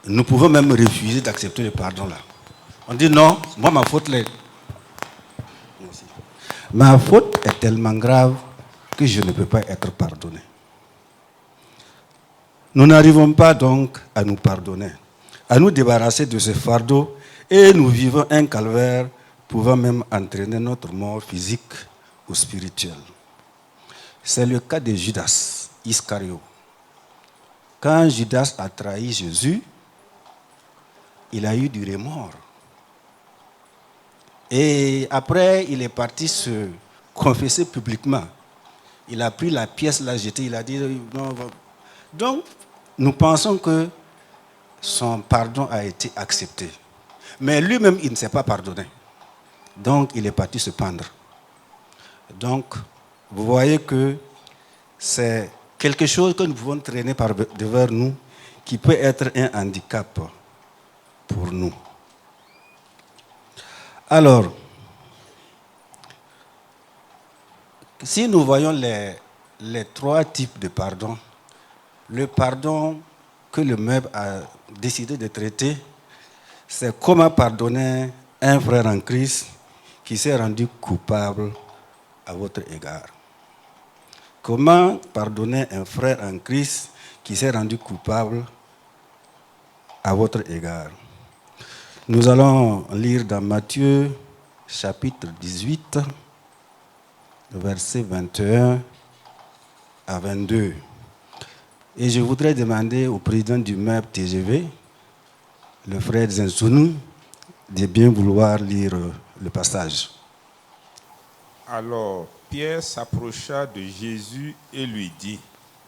nous pouvons même refuser d'accepter le pardon là. On dit non, moi ma faute est tellement grave que je ne peux pas être pardonné. Nous n'arrivons pas donc à nous pardonner, à nous débarrasser de ce fardeau et nous vivons un calvaire pouvant même entraîner notre mort physique ou spirituelle. C'est le cas de Judas Iscario. Quand Judas a trahi Jésus, il a eu du remords. Et après, il est parti se confesser publiquement. Il a pris la pièce, l'a jetée, il a dit non. Donc, nous pensons que son pardon a été accepté. Mais lui-même, il ne s'est pas pardonné. Donc, il est parti se pendre. Donc, vous voyez que c'est quelque chose que nous pouvons traîner devant nous qui peut être un handicap pour nous. Alors, si nous voyons les trois types de pardon, le pardon que le maître a décidé de traiter, c'est comment pardonner un frère en Christ qui s'est rendu coupable à votre égard. Comment pardonner un frère en Christ qui s'est rendu coupable à votre égard? Nous allons lire dans Matthieu chapitre 18, versets 21 à 22. Et je voudrais demander au président du MEP TGV, le frère Zensounou, de bien vouloir lire le passage. Alors Pierre s'approcha de Jésus et lui dit,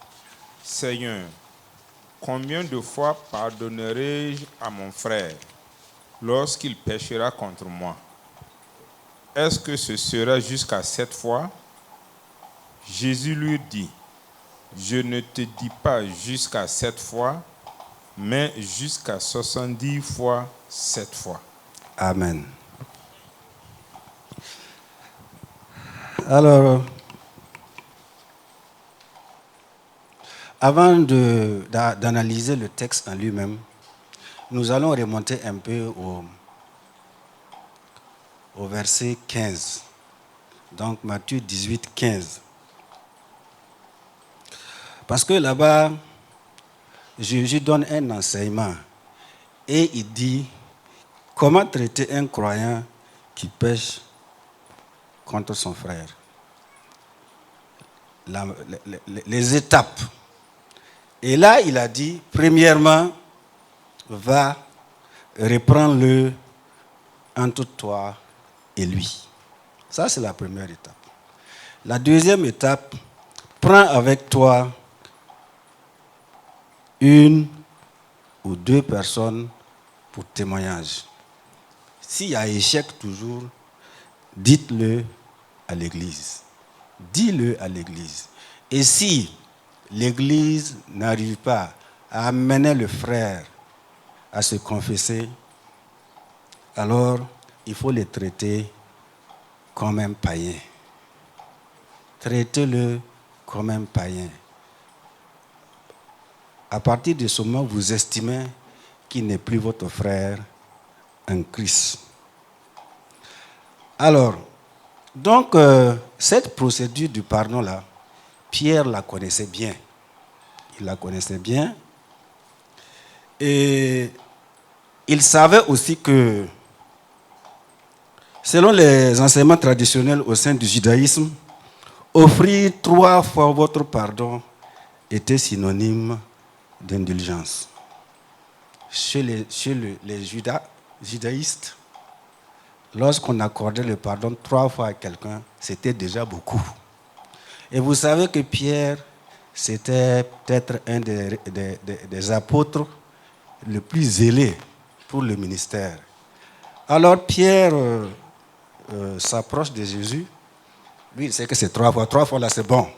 « Seigneur, combien de fois pardonnerai-je à mon frère lorsqu'il péchera contre moi? Est-ce que ce sera jusqu'à 7 fois? » Jésus lui dit, « Je ne te dis pas jusqu'à 7 fois, mais jusqu'à 70 fois 7 fois. » Amen. Alors, avant d'analyser le texte en lui-même, nous allons remonter un peu au verset 15. Donc Matthieu 18, 15. Parce que là-bas, Jésus donne un enseignement et il dit comment traiter un croyant qui pêche contre son frère. Les étapes. Et là, il a dit, premièrement, va, reprends-le entre toi et lui. Ça, c'est la première étape. La deuxième étape, prends avec toi une ou deux personnes pour témoignage. S'il y a échec toujours, dites-le à l'église. Dis-le à l'église. Et si l'église n'arrive pas à amener le frère à se confesser, alors il faut les traiter comme un païen. Traitez-le comme un païen. À partir de ce moment, vous estimez qu'il n'est plus votre frère en Christ. Alors, donc, cette procédure du pardon-là, Pierre la connaissait bien. Il la connaissait bien. Et il savait aussi que, selon les enseignements traditionnels au sein du judaïsme, offrir 3 fois votre pardon était synonyme d'indulgence. Chez les judaïstes, lorsqu'on accordait le pardon 3 fois à quelqu'un, c'était déjà beaucoup. Et vous savez que Pierre, c'était peut-être un des apôtres le plus zélé pour le ministère. Alors Pierre s'approche de Jésus. Lui, il sait que c'est 3 fois. 3 fois là, c'est bon.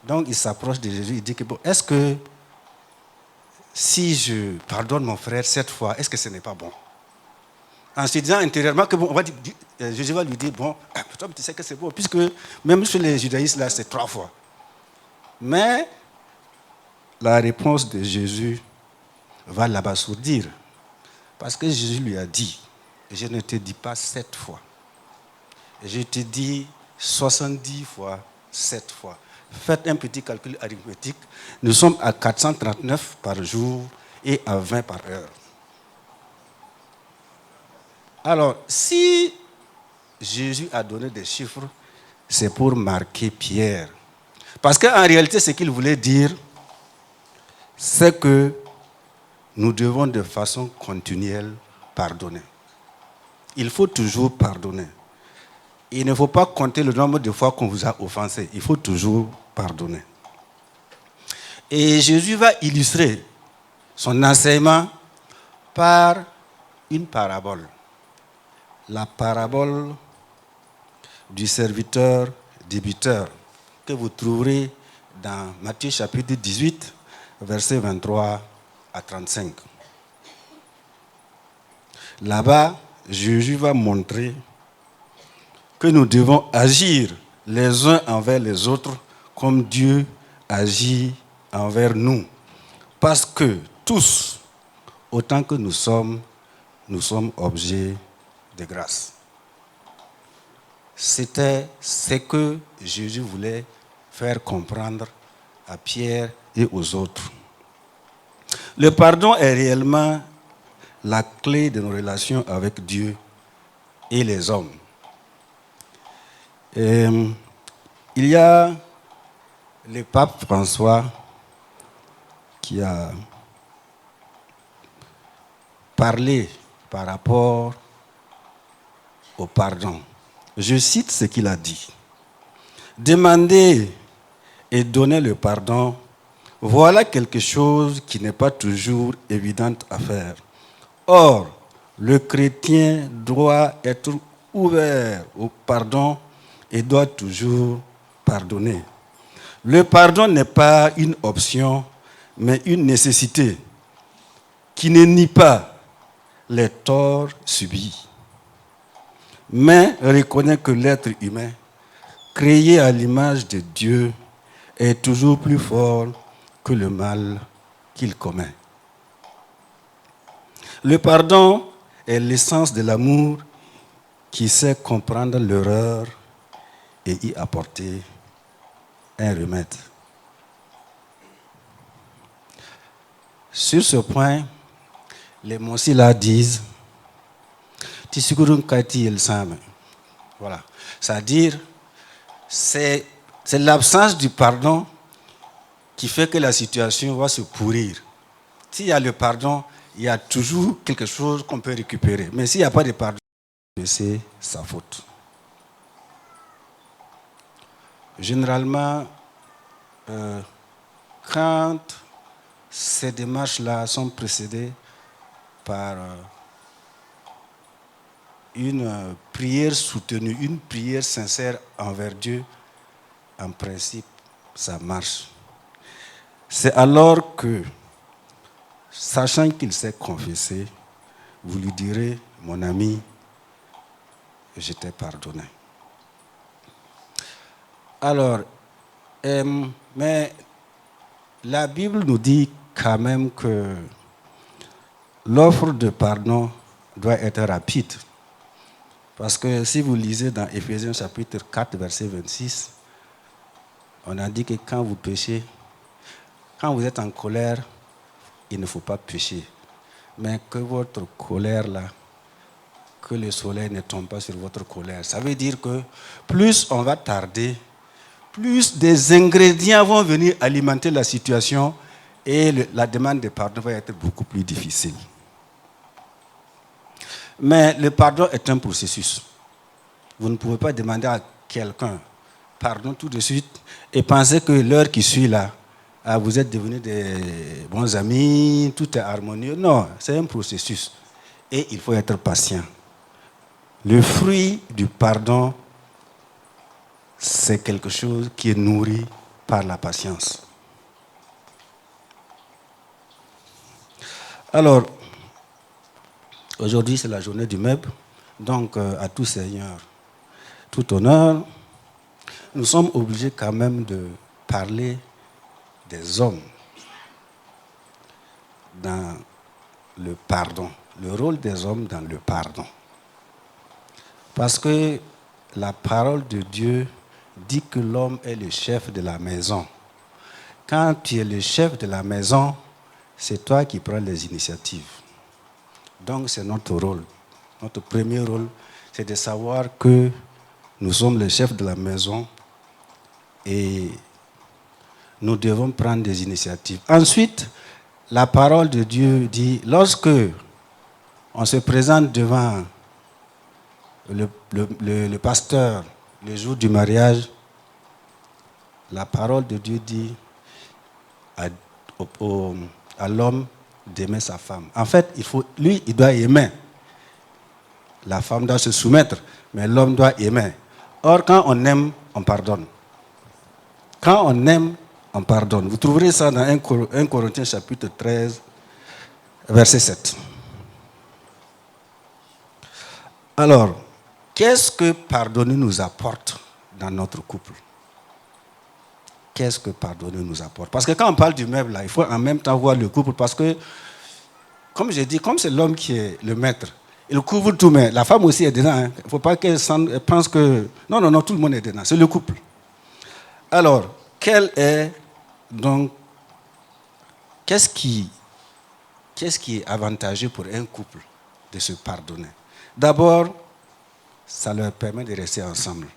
Donc il s'approche de Jésus. Il dit que bon, est-ce que si je pardonne mon frère 7 fois, est-ce que ce n'est pas bon? En se disant intérieurement que bon, on va dire, Jésus va lui dire, bon, toi tu sais que c'est bon, puisque même chez les judaïstes là, c'est 3 fois. Mais la réponse de Jésus va l'abasourdir. Parce que Jésus lui a dit, je ne te dis pas 7 fois. Je te dis 70 fois, 7 fois. Faites un petit calcul arithmétique. Nous sommes à 439 par jour et à 20 par heure. Alors, si Jésus a donné des chiffres, c'est pour marquer Pierre. Parce qu'en réalité, ce qu'il voulait dire, c'est que nous devons de façon continuelle pardonner. Il faut toujours pardonner. Il ne faut pas compter le nombre de fois qu'on vous a offensé. Il faut toujours pardonner. Et Jésus va illustrer son enseignement par une parabole. La parabole du serviteur débiteur que vous trouverez dans Matthieu chapitre 18, versets 23 à 35. Là-bas, Jésus va montrer que nous devons agir les uns envers les autres comme Dieu agit envers nous. Parce que tous, autant que nous sommes objets de grâce. C'était ce que Jésus voulait faire comprendre à Pierre et aux autres. Le pardon est réellement la clé de nos relations avec Dieu et les hommes. Et il y a le pape François qui a parlé par rapport au pardon. Je cite ce qu'il a dit. Demander et donner le pardon, voilà quelque chose qui n'est pas toujours évident à faire. Or, le chrétien doit être ouvert au pardon et doit toujours pardonner. Le pardon n'est pas une option, mais une nécessité qui ne nie pas les torts subis, mais reconnaît que l'être humain, créé à l'image de Dieu, est toujours plus fort que le mal qu'il commet. Le pardon est l'essence de l'amour qui sait comprendre l'erreur et y apporter un remède. Sur ce point, les Monsila disent Tisikurun Kati El Sam. Voilà. C'est-à-dire, c'est l'absence du pardon qui fait que la situation va se pourrir. S'il y a le pardon, il y a toujours quelque chose qu'on peut récupérer. Mais s'il n'y a pas de pardon, c'est sa faute. Généralement, quand ces démarches-là sont précédées par une prière soutenue, une prière sincère envers Dieu, en principe, ça marche. C'est alors que, sachant qu'il s'est confessé, vous lui direz, mon ami, je t'ai pardonné. Alors, mais la Bible nous dit quand même que l'offre de pardon doit être rapide. Parce que si vous lisez dans Éphésiens chapitre 4, verset 26, on a dit que quand vous péchez, quand vous êtes en colère, il ne faut pas pécher. Mais que votre colère là, que le soleil ne tombe pas sur votre colère. Ça veut dire que plus on va tarder, plus des ingrédients vont venir alimenter la situation et la demande de pardon va être beaucoup plus difficile. Mais le pardon est un processus. Vous ne pouvez pas demander à quelqu'un pardon tout de suite et penser que l'heure qui suit là, vous êtes devenus des bons amis, tout est harmonieux. Non, c'est un processus. Et il faut être patient. Le fruit du pardon, c'est quelque chose qui est nourri par la patience. Alors, aujourd'hui, c'est la journée du meuble. Donc, à tout Seigneur, tout honneur, nous sommes obligés quand même de parler des hommes dans le pardon, le rôle des hommes dans le pardon. Parce que la parole de Dieu dit que l'homme est le chef de la maison. Quand tu es le chef de la maison, c'est toi qui prends les initiatives. Donc c'est notre rôle. Notre premier rôle, c'est de savoir que nous sommes le chef de la maison et nous devons prendre des initiatives. Ensuite, la parole de Dieu dit, lorsque on se présente devant le pasteur le jour du mariage, la parole de Dieu dit à l'homme d'aimer sa femme. En fait, lui, il doit aimer. La femme doit se soumettre, mais l'homme doit aimer. Or, quand on aime, on pardonne. Quand on aime, on pardonne. Vous trouverez ça dans 1 Corinthiens chapitre 13, verset 7. Alors, qu'est-ce que pardonner nous apporte dans notre couple? Qu'est-ce que pardonner nous apporte? Parce que quand on parle du meuble, là, il faut en même temps voir le couple. Parce que, comme j'ai dit, comme c'est l'homme qui est le maître, il couvre tout, mais la femme aussi est dedans. Il ne faut pas qu'elle pense que... Non, tout le monde est dedans. C'est le couple. Alors, qu'est-ce qui est avantageux pour un couple de se pardonner? D'abord, ça leur permet de rester ensemble.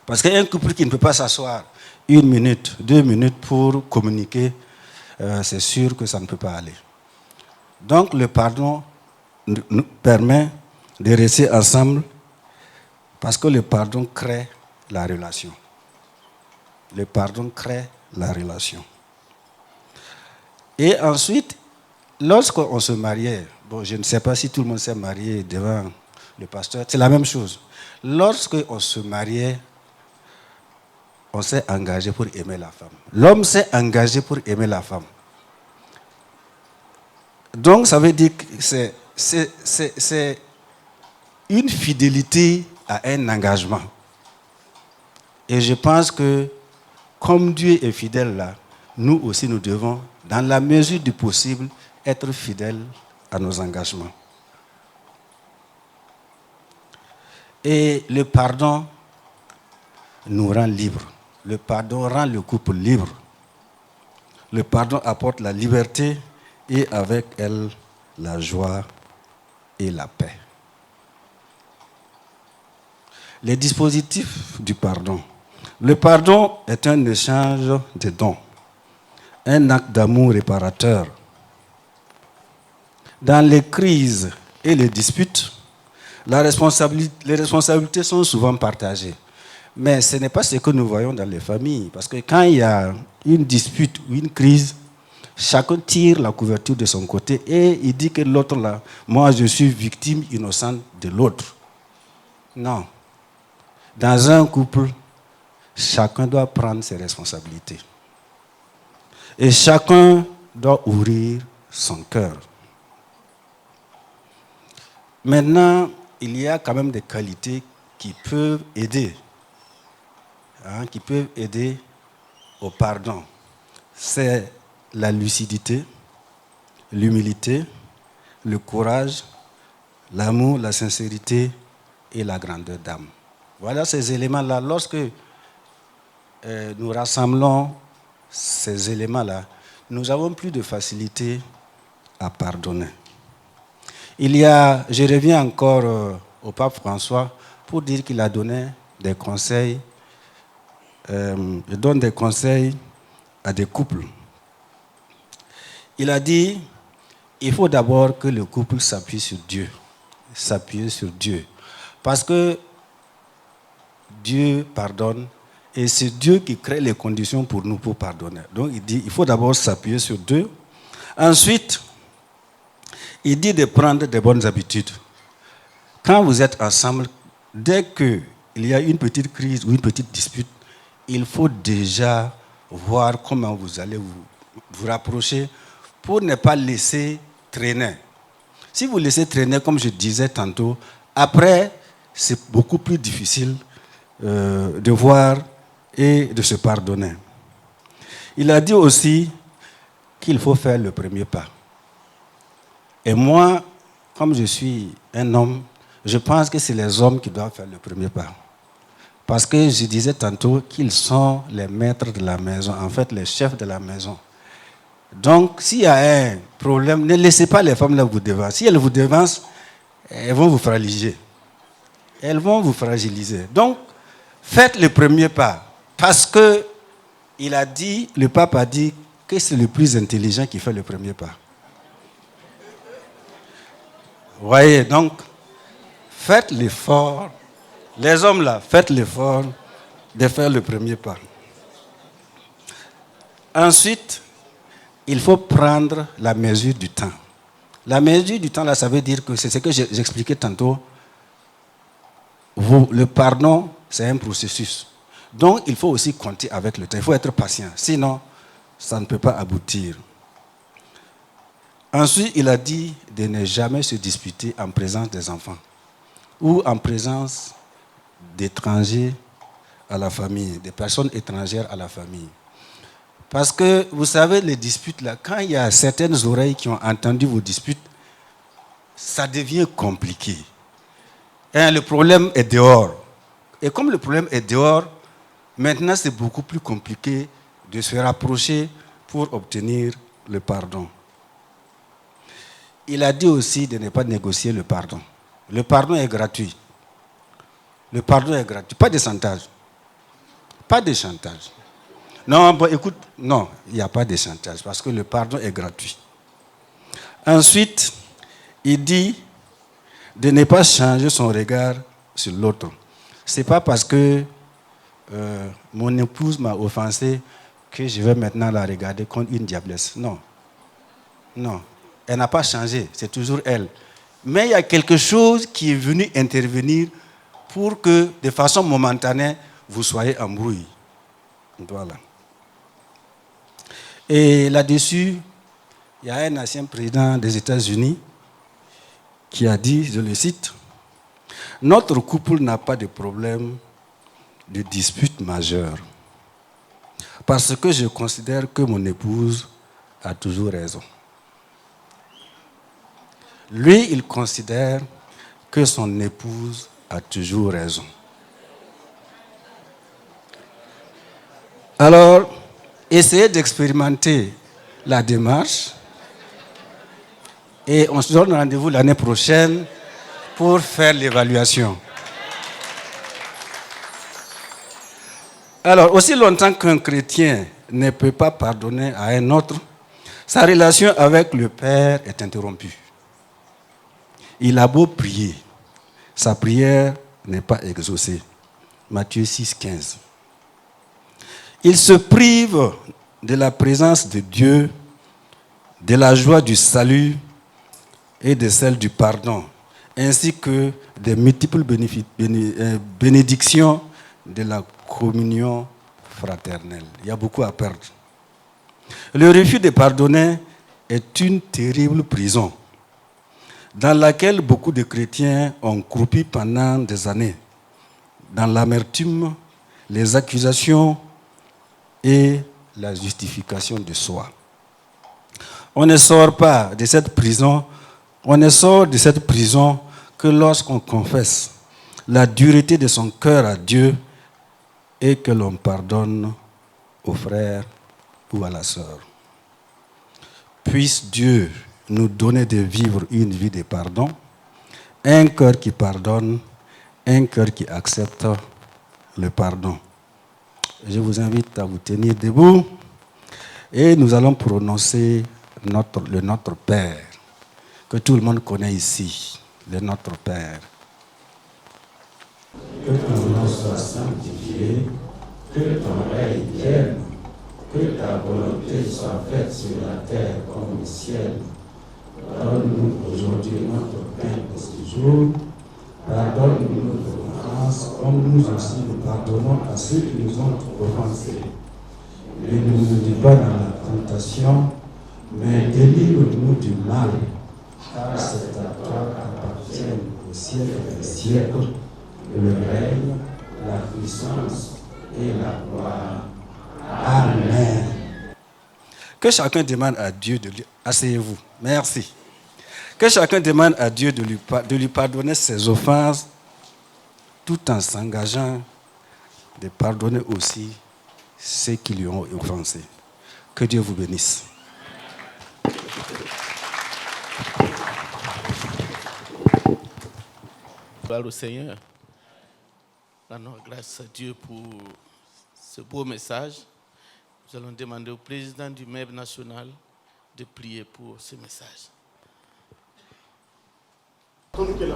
Parce qu'un couple qui ne peut pas s'asseoir 1 minute, 2 minutes pour communiquer, c'est sûr que ça ne peut pas aller. Donc le pardon nous permet de rester ensemble parce que le pardon crée la relation. Le pardon crée la relation. Et ensuite, lorsqu'on se mariait, bon, je ne sais pas si tout le monde s'est marié devant le pasteur, c'est la même chose. Lorsqu'on se mariait, on s'est engagé pour aimer la femme. L'homme s'est engagé pour aimer la femme. Donc, ça veut dire que c'est une fidélité à un engagement. Et je pense que, comme Dieu est fidèle là, nous aussi nous devons, dans la mesure du possible, être fidèles à nos engagements. Et le pardon nous rend libres. Le pardon rend le couple libre. Le pardon apporte la liberté et avec elle la joie et la paix. Les dispositifs du pardon. Le pardon est un échange de dons, un acte d'amour réparateur. Dans les crises et les disputes, les responsabilités sont souvent partagées. Mais ce n'est pas ce que nous voyons dans les familles. Parce que quand il y a une dispute ou une crise, chacun tire la couverture de son côté et il dit que l'autre là, moi je suis victime innocente de l'autre. Non. Dans un couple, chacun doit prendre ses responsabilités. Et chacun doit ouvrir son cœur. Maintenant, il y a quand même des qualités qui peuvent aider. Qui peuvent aider au pardon. C'est la lucidité, l'humilité, le courage, l'amour, la sincérité et la grandeur d'âme. Voilà ces éléments-là. Lorsque nous rassemblons ces éléments-là, nous avons plus de facilité à pardonner. Je reviens encore au pape François pour dire qu'il a donné des conseils, il donne des conseils à des couples. Il a dit, il faut d'abord que le couple s'appuie sur Dieu. S'appuyer sur Dieu. Parce que Dieu pardonne et c'est Dieu qui crée les conditions pour nous pour pardonner. Donc il dit, il faut d'abord s'appuyer sur Dieu. Ensuite, il dit de prendre des bonnes habitudes. Quand vous êtes ensemble, dès qu'il y a une petite crise ou une petite dispute, il faut déjà voir comment vous allez vous rapprocher pour ne pas laisser traîner. Si vous laissez traîner, comme je disais tantôt, après, c'est beaucoup plus difficile de voir et de se pardonner. Il a dit aussi qu'il faut faire le premier pas. Et moi, comme je suis un homme, je pense que c'est les hommes qui doivent faire le premier pas. Parce que je disais tantôt qu'ils sont les maîtres de la maison, en fait les chefs de la maison. Donc, s'il y a un problème, ne laissez pas les femmes là vous devancer. Si elles vous devancent, elles vont vous fragiliser. Elles vont vous fragiliser. Donc, faites le premier pas. Parce que le pape a dit que c'est le plus intelligent qui fait le premier pas. Vous voyez, donc, faites l'effort. Les hommes là, faites l'effort de faire le premier pas. Ensuite, il faut prendre la mesure du temps. La mesure du temps, là, ça veut dire que c'est ce que j'expliquais tantôt. Le pardon, c'est un processus. Donc, il faut aussi compter avec le temps. Il faut être patient. Sinon, ça ne peut pas aboutir. Ensuite, il a dit de ne jamais se disputer en présence des enfants ou en présence d'étrangers à la famille, des personnes étrangères à la famille. Parce que, vous savez, les disputes, là, quand il y a certaines oreilles qui ont entendu vos disputes, ça devient compliqué. Et le problème est dehors. Et comme le problème est dehors, maintenant c'est beaucoup plus compliqué de se rapprocher pour obtenir le pardon. Il a dit aussi de ne pas négocier le pardon. Le pardon est gratuit. Le pardon est gratuit. Pas de chantage. Pas de chantage. Non, bon, écoute, non, il n'y a pas de chantage parce que le pardon est gratuit. Ensuite, il dit de ne pas changer son regard sur l'autre. Ce n'est pas parce que mon épouse m'a offensé que je vais maintenant la regarder comme une diablesse. Non. Non. Elle n'a pas changé, c'est toujours elle. Mais il y a quelque chose qui est venu intervenir pour que, de façon momentanée, vous soyez en brouille. Voilà. Et là-dessus, il y a un ancien président des États-Unis qui a dit, je le cite, « Notre couple n'a pas de problème de dispute majeure parce que je considère que mon épouse a toujours raison. » Lui, il considère que son épouse a toujours raison. Alors, essayez d'expérimenter la démarche Et on se donne rendez-vous l'année prochaine pour faire l'évaluation. Alors, aussi longtemps qu'un chrétien ne peut pas pardonner à un autre, sa relation avec le Père est interrompue. Il a beau prier, sa prière n'est pas exaucée. Matthieu 6, 15. Il se prive de la présence de Dieu, de la joie du salut et de celle du pardon, ainsi que des multiples bénédictions de la communion fraternelle. Il y a beaucoup à perdre. Le refus de pardonner est une terrible prison dans laquelle beaucoup de chrétiens ont croupi pendant des années, dans l'amertume, les accusations et la justification de soi. On ne sort pas de cette prison, on ne sort de cette prison que lorsqu'on confesse la dureté de son cœur à Dieu et que l'on pardonne au frère ou à la sœur. Puisse Dieu nous donner de vivre une vie de pardon, un cœur qui pardonne, un cœur qui accepte le pardon. Je vous invite à vous tenir debout et nous allons prononcer le Notre Père, que tout le monde connaît ici, le Notre Père. Que ton nom soit sanctifié, que ton règne vienne, que ta volonté soit faite sur la terre comme au ciel. Donne-nous aujourd'hui notre pain de ce jour. Pardonne-nous nos offenses, comme nous aussi nous pardonnons à ceux qui nous ont offensés. Ne nous mets pas dans la tentation, mais délivre-nous du mal, car c'est à toi qu'appartiennent au siècle des siècles le règne, la puissance et la gloire. Amen. Que chacun demande à Dieu de lui... Asseyez-vous. Merci. Que chacun demande à Dieu de lui pardonner ses offenses, tout en s'engageant de pardonner aussi ceux qui lui ont offensé. Que Dieu vous bénisse. Gloire au Seigneur. Rendons grâce à Dieu pour ce beau message. Nous allons demander au président du MEB national de prier pour ce message. Dieu.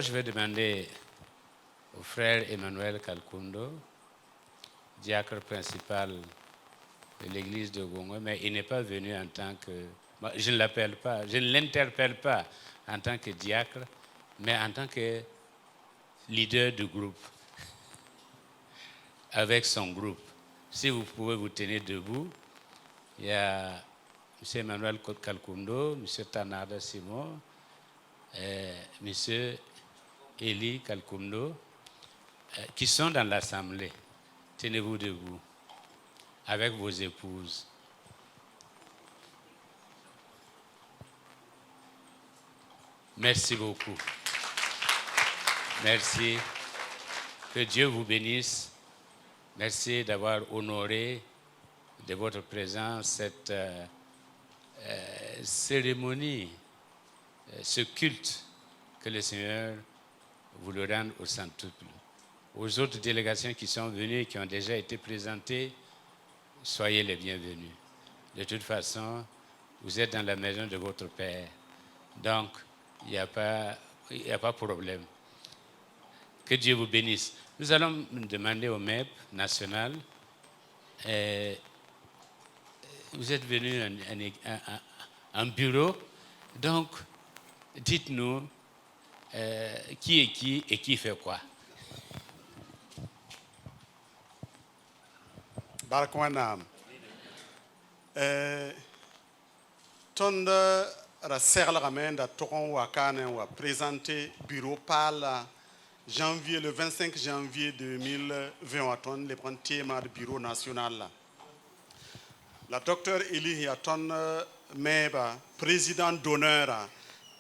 Alors, je vais demander au frère Emmanuel Kalkundo, diacre principal de l'église de Gongwe, mais il n'est pas venu en tant que... Je ne l'appelle pas, je ne l'interpelle pas en tant que diacre, mais en tant que leader du groupe, avec son groupe. Si vous pouvez vous tenir debout, il y a M. Emmanuel Kalkundo, M. Tanada Simon, M. Eli Kalkundo, qui sont dans l'assemblée. Tenez-vous debout, avec vos épouses. Merci beaucoup. Merci. Que Dieu vous bénisse. Merci d'avoir honoré de votre présence cette cérémonie, ce culte que le Seigneur vous le rende au centuple. Aux autres délégations qui sont venues et qui ont déjà été présentées, soyez les bienvenus. De toute façon, vous êtes dans la maison de votre Père. Donc, il n'y a pas de problème. Que Dieu vous bénisse. Nous allons demander au MEP national, vous êtes venu en bureau, donc dites-nous qui est qui et qui fait quoi. Barakwanam. Tonda ra serla ramenda toron wakane wa présenter bureau par janvier, le 25 janvier 2020 à ton le premier de bureau national. La docteur Eli Yaton Meba, président d'honneur,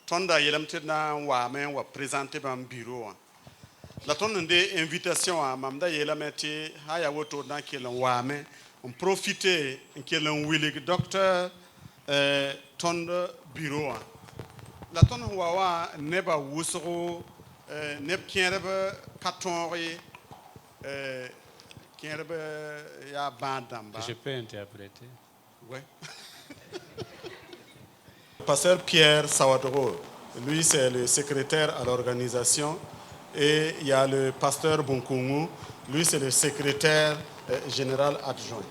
tonda yelamtena wa men wa présenter ban bureau. La tonne de invitation à mamda yelameti haya woto na kelan wa men on profiter kelan willig docteur tonda bureau. La tonne wa neba wusro neb kierbe katonri kierbe ya bandamba. Je peux interpréter. Oui. Pasteur Pierre Sawadoro, lui c'est le secrétaire à l'organisation, et il y a le pasteur Bunkungu, lui c'est le secrétaire général adjoint.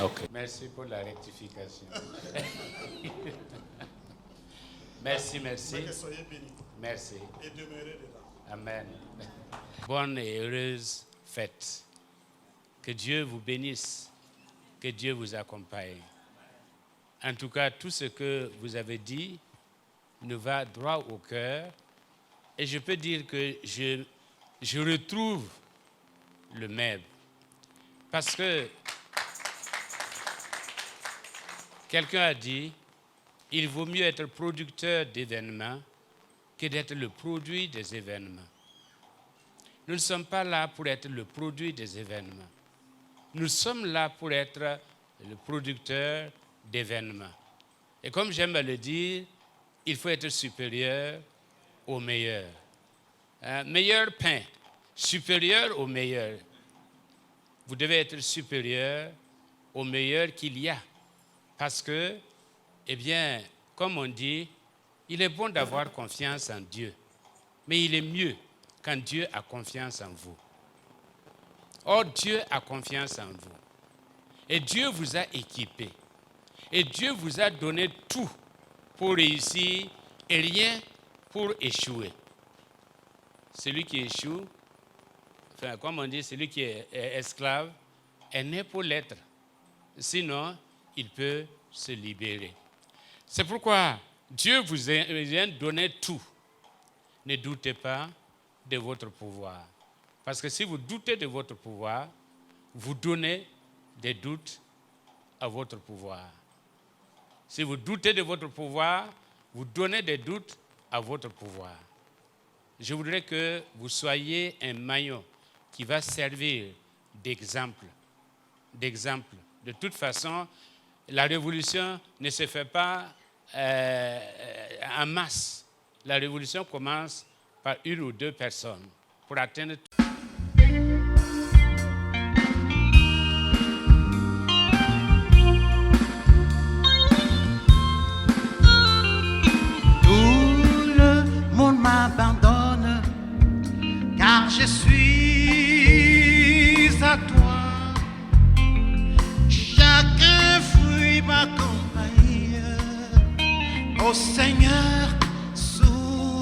Ok. Merci pour la rectification. Merci. Soyez bénis. Merci. Et demeurez dedans. Amen. Bonne et heureuse fête. Que Dieu vous bénisse. Que Dieu vous accompagne. En tout cas, tout ce que vous avez dit nous va droit au cœur. Et je peux dire que je retrouve le MEB. Parce que quelqu'un a dit, il vaut mieux être producteur d'événements que d'être le produit des événements. Nous ne sommes pas là pour être le produit des événements. Nous sommes là pour être le producteur d'événements. Et comme j'aime à le dire, il faut être supérieur au meilleur. Meilleur pain, supérieur au meilleur. Vous devez être supérieur au meilleur qu'il y a. Parce que, eh bien, comme on dit, il est bon d'avoir confiance en Dieu. Mais il est mieux quand Dieu a confiance en vous. Or, Dieu a confiance en vous. Et Dieu vous a équipé. Et Dieu vous a donné tout pour réussir et rien pour échouer. Celui qui échoue, enfin, comme on dit, celui qui est esclave, est né pour l'être. Sinon, il peut se libérer. C'est pourquoi Dieu vous a donné tout. Ne doutez pas de votre pouvoir. Parce que si vous doutez de votre pouvoir, vous donnez des doutes à votre pouvoir. Si vous doutez de votre pouvoir, vous donnez des doutes à votre pouvoir. Je voudrais que vous soyez un maillon qui va servir d'exemple. De toute façon, la révolution ne se fait pas en masse. La révolution commence par une ou deux personnes pour atteindre. Tout le monde m'abandonne. suis à toi. Chaque fruit m'accompagne. Ô Seigneur,